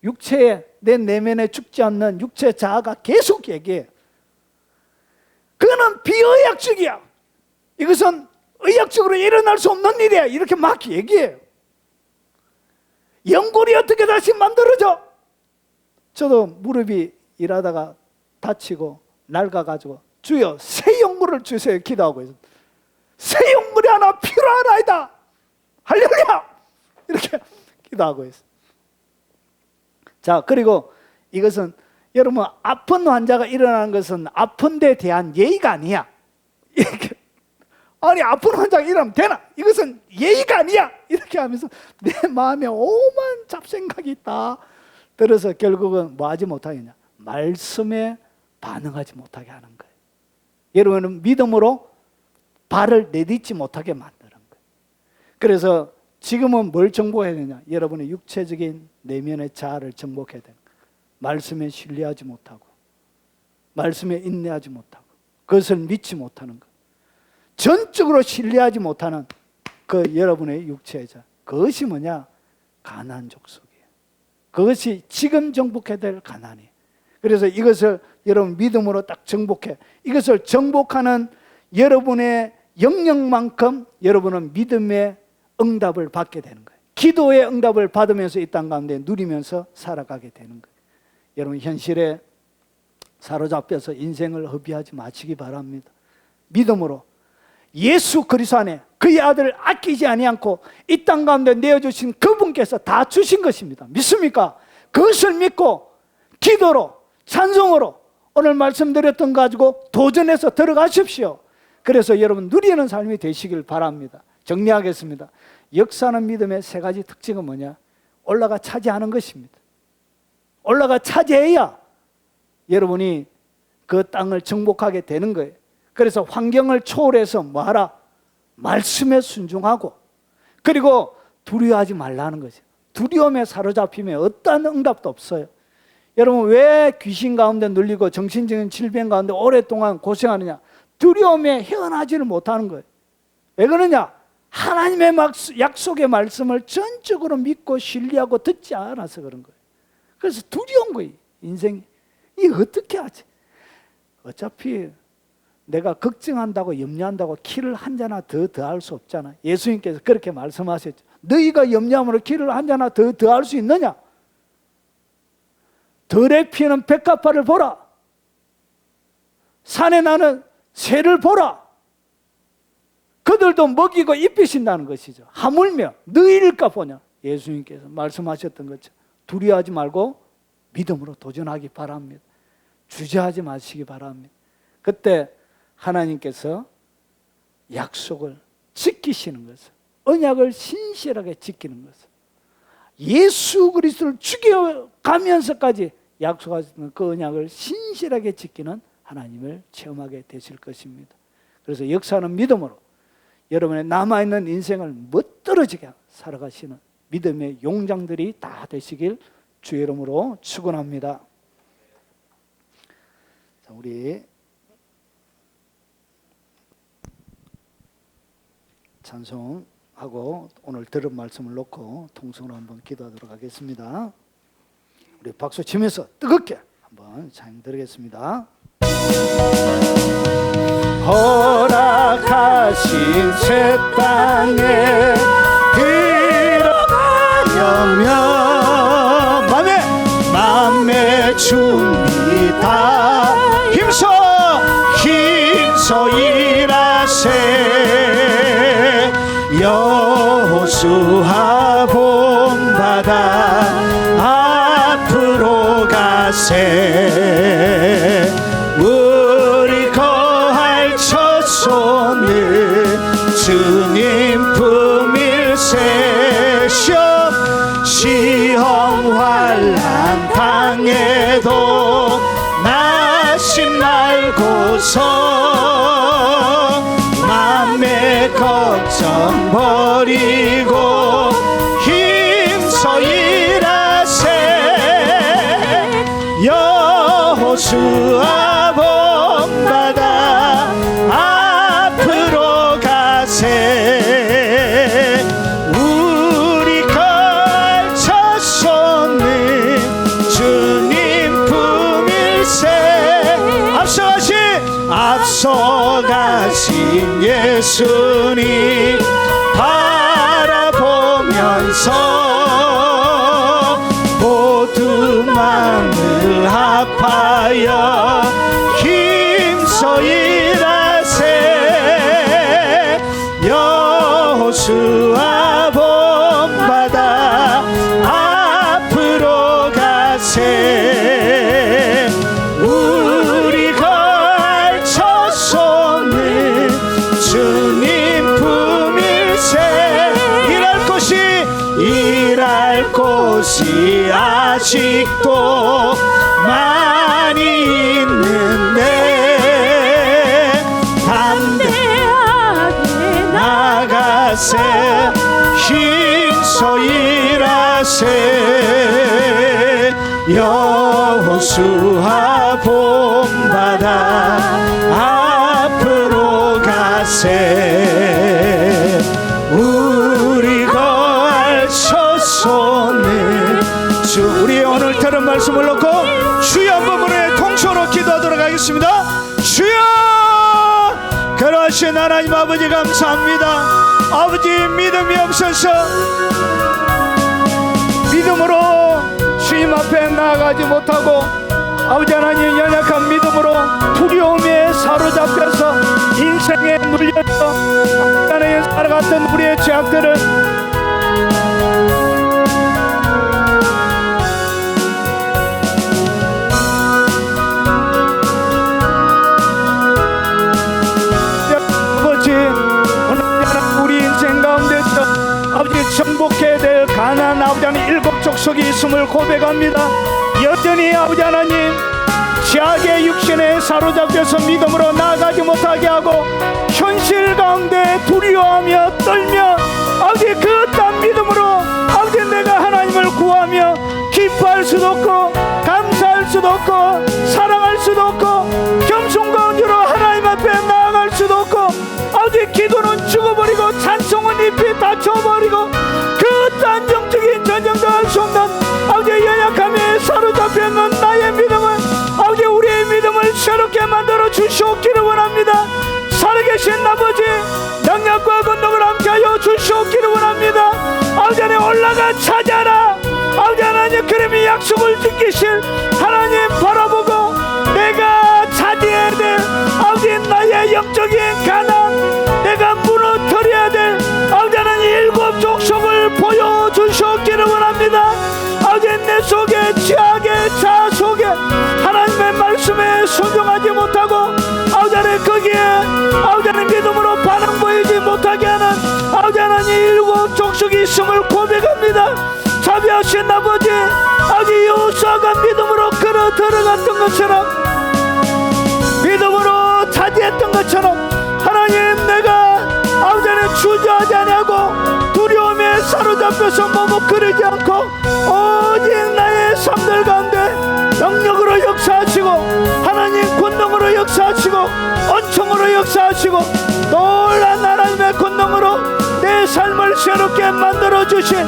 육체에 내 내면에 죽지 않는 육체 자아가 계속 얘기해요. 그거는 비의학적이야. 이것은 의학적으로 일어날 수 없는 일이야. 이렇게 막 얘기해요. 연골이 어떻게 다시 만들어져? 저도 무릎이 일하다가 다치고 낡아가지고 주여 새 연골을 주세요 기도하고 있어요. 새 연골이 하나 필요하나이다. 할렐루야. 이렇게 기도하고 있어요. 자, 그리고 이것은 여러분, 아픈 환자가 일어나는 것은 아픈 데 대한 예의가 아니야. 이렇게. 아니, 아픈 환자가 일어나면 되나? 이것은 예의가 아니야. 이렇게 하면서 내 마음에 오만 잡생각이 있다 들어서 결국은 뭐 하지 못하겠냐? 말씀에 반응하지 못하게 하는 거예요. 여러분은 믿음으로 발을 내딛지 못하게 만드는 거예요. 그래서 지금은 뭘 정복해야 되냐? 여러분의 육체적인 내면의 자아를 정복해야 되는 거예요. 말씀에 신뢰하지 못하고, 말씀에 인내하지 못하고, 그것을 믿지 못하는 것, 전적으로 신뢰하지 못하는 그 여러분의 육체의 자, 그것이 뭐냐? 가나안 족속이에요. 그것이 지금 정복해야 될 가나안이에요. 그래서 이것을 여러분 믿음으로 딱 정복해, 이것을 정복하는 여러분의 영역만큼 여러분은 믿음의 응답을 받게 되는 거예요. 기도의 응답을 받으면서 이 땅 가운데 누리면서 살아가게 되는 거예요. 여러분, 현실에 사로잡혀서 인생을 허비하지 마시기 바랍니다. 믿음으로 예수 그리스도 안에 그의 아들을 아끼지 아니않고 이 땅 가운데 내어주신 그분께서 다 주신 것입니다. 믿습니까? 그것을 믿고 기도로, 찬송으로 오늘 말씀드렸던 거 가지고 도전해서 들어가십시오. 그래서 여러분 누리는 삶이 되시길 바랍니다. 정리하겠습니다. 역사하는 믿음의 세 가지 특징은 뭐냐? 올라가 차지하는 것입니다. 올라가 차지해야 여러분이 그 땅을 정복하게 되는 거예요. 그래서 환경을 초월해서 뭐하라? 말씀에 순종하고, 그리고 두려워하지 말라는 거죠. 두려움에 사로잡히면 어떠한 응답도 없어요. 여러분, 왜 귀신 가운데 눌리고 정신적인 질병 가운데 오랫동안 고생하느냐? 두려움에 헤어나지를 못하는 거예요. 왜 그러냐? 하나님의 약속의 말씀을 전적으로 믿고 신뢰하고 듣지 않아서 그런 거예요. 그래서 두려운 거예요, 인생이. 이게 어떻게 하지? 어차피 내가 걱정한다고 염려한다고 키를 한 잔나 더할 수 없잖아. 예수님께서 그렇게 말씀하셨죠. 너희가 염려함으로 키를 한 잔나 더할 수 있느냐? 들에 피는 백합화를 보라. 산에 나는 새를 보라. 그들도 먹이고 입히신다는 것이죠. 하물며 너희일까 보냐? 예수님께서 말씀하셨던 것처럼 두려워하지 말고 믿음으로 도전하기 바랍니다. 주저하지 마시기 바랍니다. 그때 하나님께서 약속을 지키시는 것을, 언약을 신실하게 지키는 것을, 예수 그리스도를 죽여가면서까지 약속하셨던 그 언약을 신실하게 지키는 하나님을 체험하게 되실 것입니다. 그래서 역사는 믿음으로 여러분의 남아있는 인생을 멋들어지게 살아가시는 믿음의 용장들이 다 되시길 주의 이름으로 축원합니다. 자, 우리 찬송하고 오늘 들은 말씀을 놓고 통성으로 한번 기도하도록 하겠습니다. 우리 박수 치면서 뜨겁게 한번 찬양 드리겠습니다. 허락하신 새 땅에 들어가려면 맘의 준비 다 힘써 일하세. 여호수아 본받아 앞으로 가세. 우리 거할 첫 손을 주님 품일세. 시험 환난 당해도 나심 말고서 맘의 걱정 버리고 힘써 일하세. 여호수아 본받아 앞으로 가세. 우리 걸쳐 손을 주님 품일세. 앞서가신 예수님 바라보면서 모두 마음을 합하여 힘써 일하세. 여호수아 본받아 앞으로 가세. 아직도 많이 있는데 담대하게 나가세 힘써 일하세 여호수아 본받아 앞으로 가세 우리 거할 sos 주. 우리 오늘 들은 말씀을 놓고 주여 한번 우리의 통성으로 기도하도록 하겠습니다. 주여 그러하신 하나님 아버지 감사합니다. 아버지 믿음이 없어서 믿음으로 주님 앞에 나아가지 못하고 아버지 하나님 연약한 믿음으로 두려움에 사로잡혀서 인생에 눌려서 하나님 살아갔던 우리의 죄악들을 정복해야 될 가나안 아버지 하나님 일곱 족속이 있음을 고백합니다. 여전히 아버지 하나님 죄악의 육신에 사로잡혀서 믿음으로 나아가지 못하게 하고 현실 가운데 두려워하며 떨며 아버지 그딴 믿음으로 아버지 내가 하나님을 구하며 기뻐할 수도 없고 감사할 수도 없고 사랑할 수도 없고 겸손과 온유로 하나님 앞에 나아갈 수도 없고 아버지 기도는 죽어버리고 찬송은 잎이 다쳐버리고 그딴 영적인 전쟁도 할 수 없는 아버지 연약함에 사로잡혀있는 나의 믿음을 아버지 우리의 믿음을 새롭게 만들어 주시옵기를 원합니다. 살아계신 아버지 능력과 권능을 함께하여 주시옵기를 원합니다. 아버지 하나님 올라가 찾아라. 아버지 하나님 그림이 약속을 지키실 하나님 바라보고 내가 차지해야 될 아버지 나의 영적인 가난 내가 무너뜨려야 될 아버지 하나님 일곱 족속을 보여주셨기를 원합니다. 아버지 내 속에 죄악의 자 속에 하나님의 말씀에 순종하지 못하고 아버지 하나님 거기에 아버지 하나님 믿음으로 반응 보이지 못하게 하는 아버지 하나님 일곱 족속이 있음을 고백합니다. 자비하신 아버지 아버지 여호수아가 믿음으로 걸어 들어갔던 것처럼 믿음으로 차지했던 것처럼 하나님 내가 아버지 하나님 주저하지 아니하고 두려움에 사로잡혀서 머뭇거리지 않고 오직 나의 삶들 가운데 능력으로 역사하시고 하나님 권능으로 역사하시고 은총으로 역사하시고 놀란 하나님의 권능으로 내 삶을 새롭게 만들어주신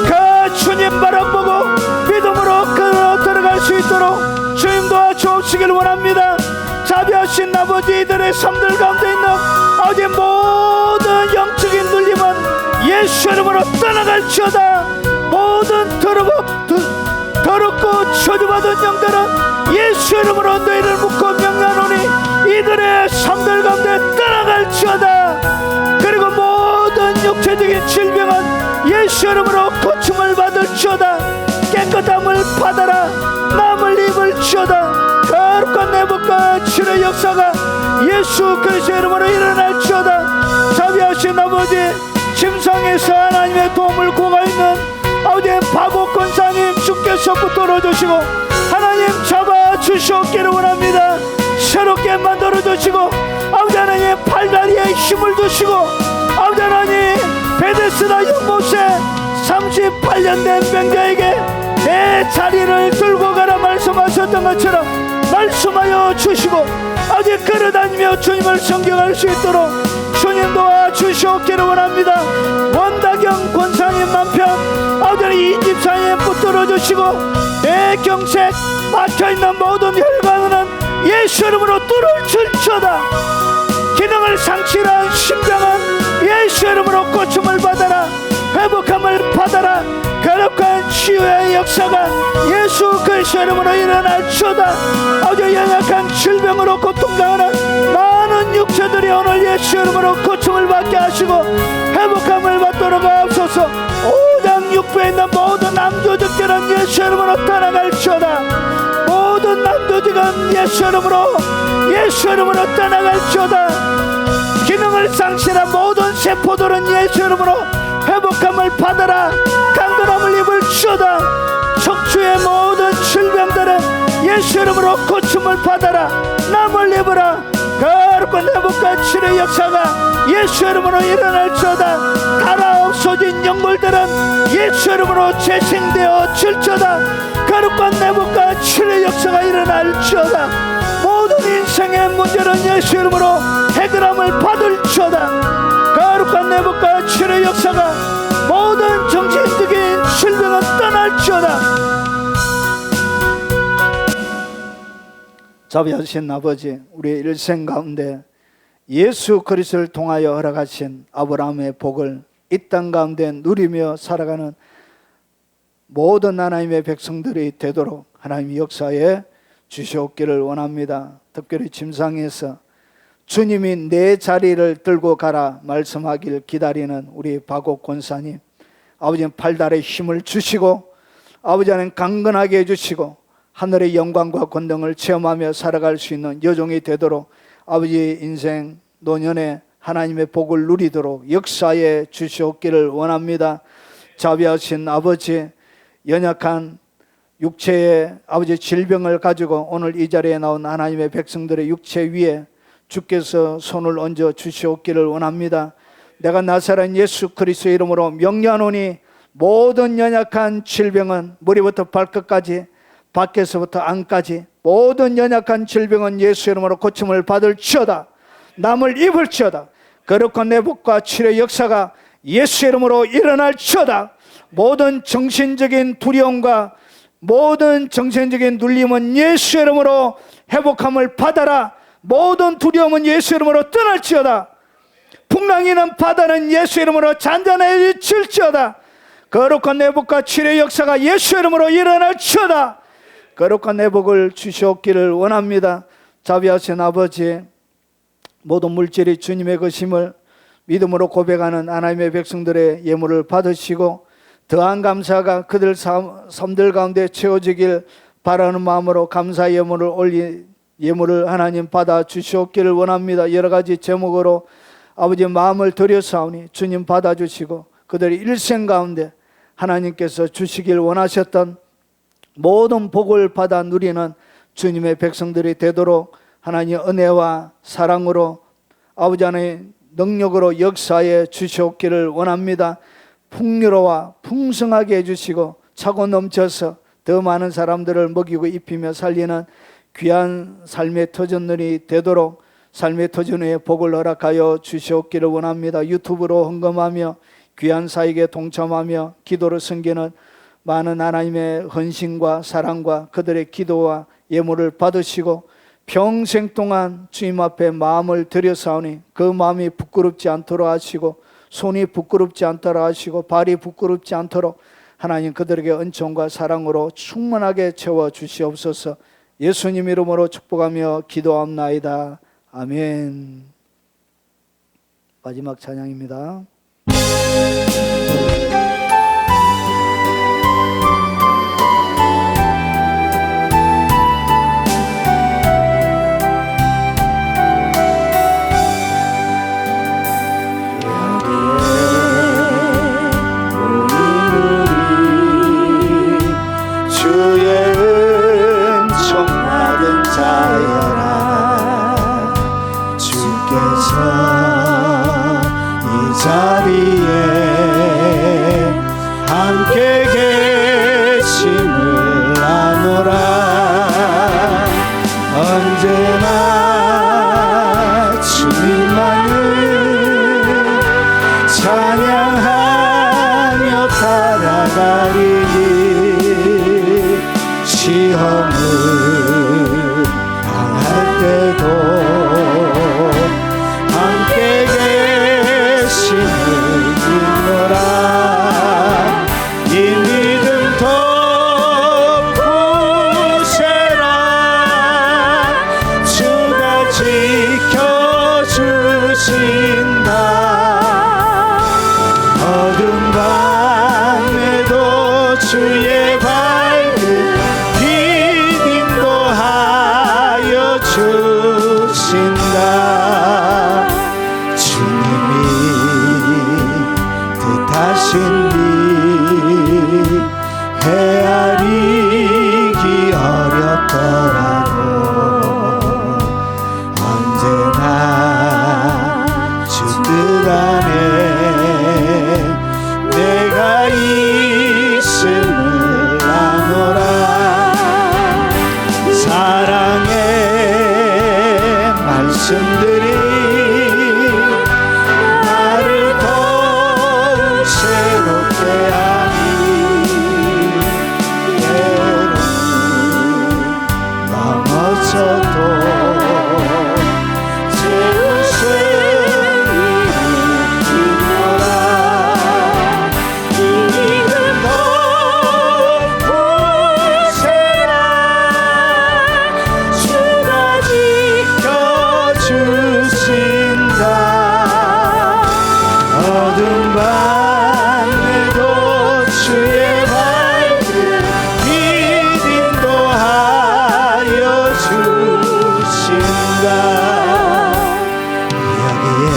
그 주님 바라보고 믿음으로 끌어 들어갈 수 있도록 주님 도와주시길 원합니다. 자비하신 아버지 이들의 삶들 가운데 있는 아버지 모든 영적인 눌림은 예수 이름으로 떠나갈지어다. 모든 더럽고 저주받은 영들은 예수 이름으로 너희를 묶고 명령하노니 이들의 삶들 가운데 떠나갈지어다. 그리고 모든 육체적인 질병은 예수 이름으로 고침을 받을지어다. 깨끗함을 받아라. 남을 입을지어다. 거룩한 내복과 치료의 역사가 예수 그리스도의 이름으로 일어날지어다. 자비하신 아버지 침상에서 하나님의 도움을 구하고 있는 아버지 박옥 권사님 주께서 붙들어 주시고 하나님 잡아주시옵기를 원합니다. 새롭게 만들어 주시고 아버지 하나님 팔다리에 힘을 주시고 아버지 하나님 베데스다 연못에 38년 된 병자에게 내 자리를 들고 가라 말씀하셨던 것처럼 말씀하여 주시고 아버지 걸어다니며 주님을 성경할 수 있도록 주님 도와주시옵기를 원합니다. 원다경 권사님 남편 아버지 이집사님 붙들어 주시고 내 경색 막혀있는 모든 혈관은 예수 이름으로 뚫을 줄쳐다. 기능을 상실한 심장은 예수 이름으로 고침을 받아라. 회복함을 받아라. 거룩한 치유의 역사가 예수 그리스도 이름으로 일어날지어다. 아주 연약한 질병으로 고통당하는 많은 육체들이 오늘 예수 이름으로 고침을 받게 하시고 회복함을 받도록 하옵소서. 오장 육부에 있는 모든 남조직들은 예수 이름으로 떠나갈지어다. 모든 남조직은 예수 이름으로 떠나갈지어다. 기능을 상실한 모든 세포들은 예수 이름으로 회복함을 받아라. 강건함을 입을지어다. 척추의 모든 질병들은 예수 이름으로 고침을 받아라. 남을 입어라. 거룩한 회복과 치료의 역사가 예수 이름으로 일어날지어다. 달아 없어진 영물들은 예수 이름으로 재생되어 질지어다. 거룩한 회복과 치료의 역사가 일어날지어다. 모든 인생의 문제는 예수 이름으로 해결함을 받을지어다. 거룩한 회복과 치료의 역사가 모든 정신적인 질병은 떠날지어다. 자비하신 아버지, 우리의 일생 가운데 예수 그리스도를 통하여 허락하신 아브라함의 복을 이 땅 가운데 누리며 살아가는 모든 하나님의 백성들이 되도록 하나님의 역사에 주시옵기를 원합니다. 특별히 침상에서 주님이 내 자리를 들고 가라 말씀하길 기다리는 우리 박옥 권사님, 아버지는 팔다리에 힘을 주시고 아버지는 강건하게 해주시고 하늘의 영광과 권능을 체험하며 살아갈 수 있는 여종이 되도록 아버지의 인생 노년에 하나님의 복을 누리도록 역사에 주시옵기를 원합니다. 자비하신 아버지, 연약한 육체의 아버지 질병을 가지고 오늘 이 자리에 나온 하나님의 백성들의 육체 위에 주께서 손을 얹어 주시옵기를 원합니다. 내가 나사렛 예수 그리스도의 이름으로 명령하노니 모든 연약한 질병은 머리부터 발끝까지 밖에서부터 안까지 모든 연약한 질병은 예수 이름으로 고침을 받을지어다. 남을 입을지어다. 거룩한 회복과 치료의 역사가 예수 이름으로 일어날지어다. 모든 정신적인 두려움과 모든 정신적인 눌림은 예수 이름으로 회복함을 받아라. 모든 두려움은 예수 이름으로 떠날지어다. 풍랑이는 바다는 예수 이름으로 잔잔해질지어다. 거룩한 회복과 치료의 역사가 예수 이름으로 일어날지어다. 거룩한 회복을 주시옵기를 원합니다. 자비하신 아버지, 모든 물질이 주님의 것임을 믿음으로 고백하는 하나님의 백성들의 예물을 받으시고 더한 감사가 그들 삶들 가운데 채워지길 바라는 마음으로 감사 예물을 올린 예물을 하나님 받아 주시옵기를 원합니다. 여러 가지 제목으로 아버지 마음을 들여사오니 주님 받아주시고 그들의 일생 가운데 하나님께서 주시길 원하셨던 모든 복을 받아 누리는 주님의 백성들이 되도록 하나님의 은혜와 사랑으로 아버지 하나님의 능력으로 역사에 주시옵기를 원합니다. 풍요로워 풍성하게 해주시고 차고 넘쳐서 더 많은 사람들을 먹이고 입히며 살리는 귀한 삶의 터전들이 되도록 삶의 터전의 복을 허락하여 주시옵기를 원합니다. 유튜브로 헌금하며 귀한 사역에 동참하며 기도로 섬기는 많은 하나님의 헌신과 사랑과 그들의 기도와 예물을 받으시고 평생 동안 주님 앞에 마음을 들여사오니 그 마음이 부끄럽지 않도록 하시고 손이 부끄럽지 않도록 하시고 발이 부끄럽지 않도록 하나님 그들에게 은총과 사랑으로 충만하게 채워 주시옵소서. 예수님 이름으로 축복하며 기도합나이다. 아멘. 마지막 찬양입니다. 주의 밝은 빛 죽더라도 언제나 주 뜻 안에 내가 있음을 아노라. 사랑의 말씀들이 나를 더욱 새롭게 하니 때로는 넘어져도 제 웃음이 웃기노라. 이는 더욱 굳세라. 주가 지켜주신다. 어둠 밤에도 주의 밝은 빛 인도하여 주신다. 여기에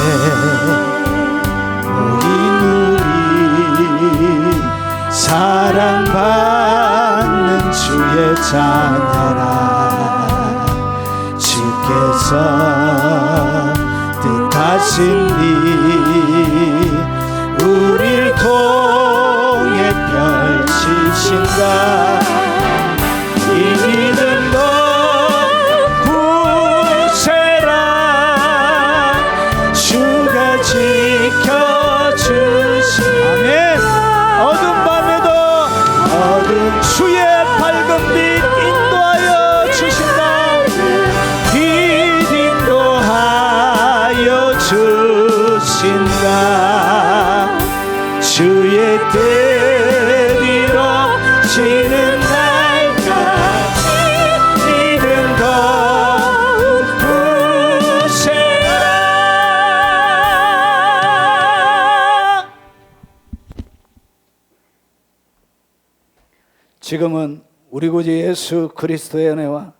모인 우리 사랑받는 주의 자녀라. 주께서 뜻하신 일 우릴 통해 펼치신다. 이 믿음도 굳세라. 주가 지켜주신 아멘. 어둠 밤에도 주의 밝은 빛 인도하여 주신다. 빛 인도하여 주신다. 주의 뜻대로 지는 날까지 믿음 더욱 굳세라. 지금은 우리 구주 예수 그리스도의 은혜와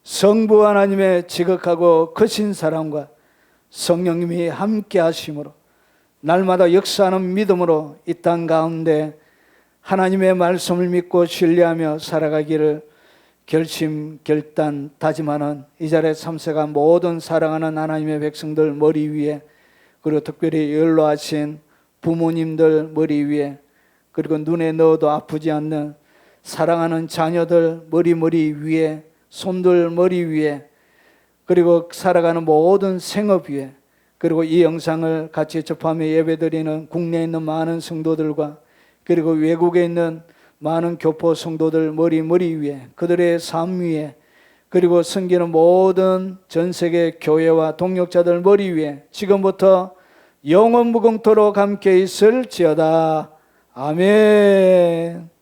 성부 하나님의 지극하고 크신 사랑과 성령님이 함께 하심으로 날마다 역사하는 믿음으로 이 땅 가운데 하나님의 말씀을 믿고 신뢰하며 살아가기를 결심, 결단, 다짐하는 이 자리에 참석한 모든 사랑하는 하나님의 백성들 머리 위에, 그리고 특별히 연로하신 부모님들 머리 위에, 그리고 눈에 넣어도 아프지 않는 사랑하는 자녀들 머리 위에, 손들 머리 위에, 그리고 살아가는 모든 생업 위에, 그리고 이 영상을 같이 접하며 예배드리는 국내에 있는 많은 성도들과 그리고 외국에 있는 많은 교포 성도들 머리 위에, 그들의 삶 위에, 그리고 섬기는 모든 전 세계 교회와 동역자들 머리 위에 지금부터 영원 무궁토록 함께 있을지어다. 아멘.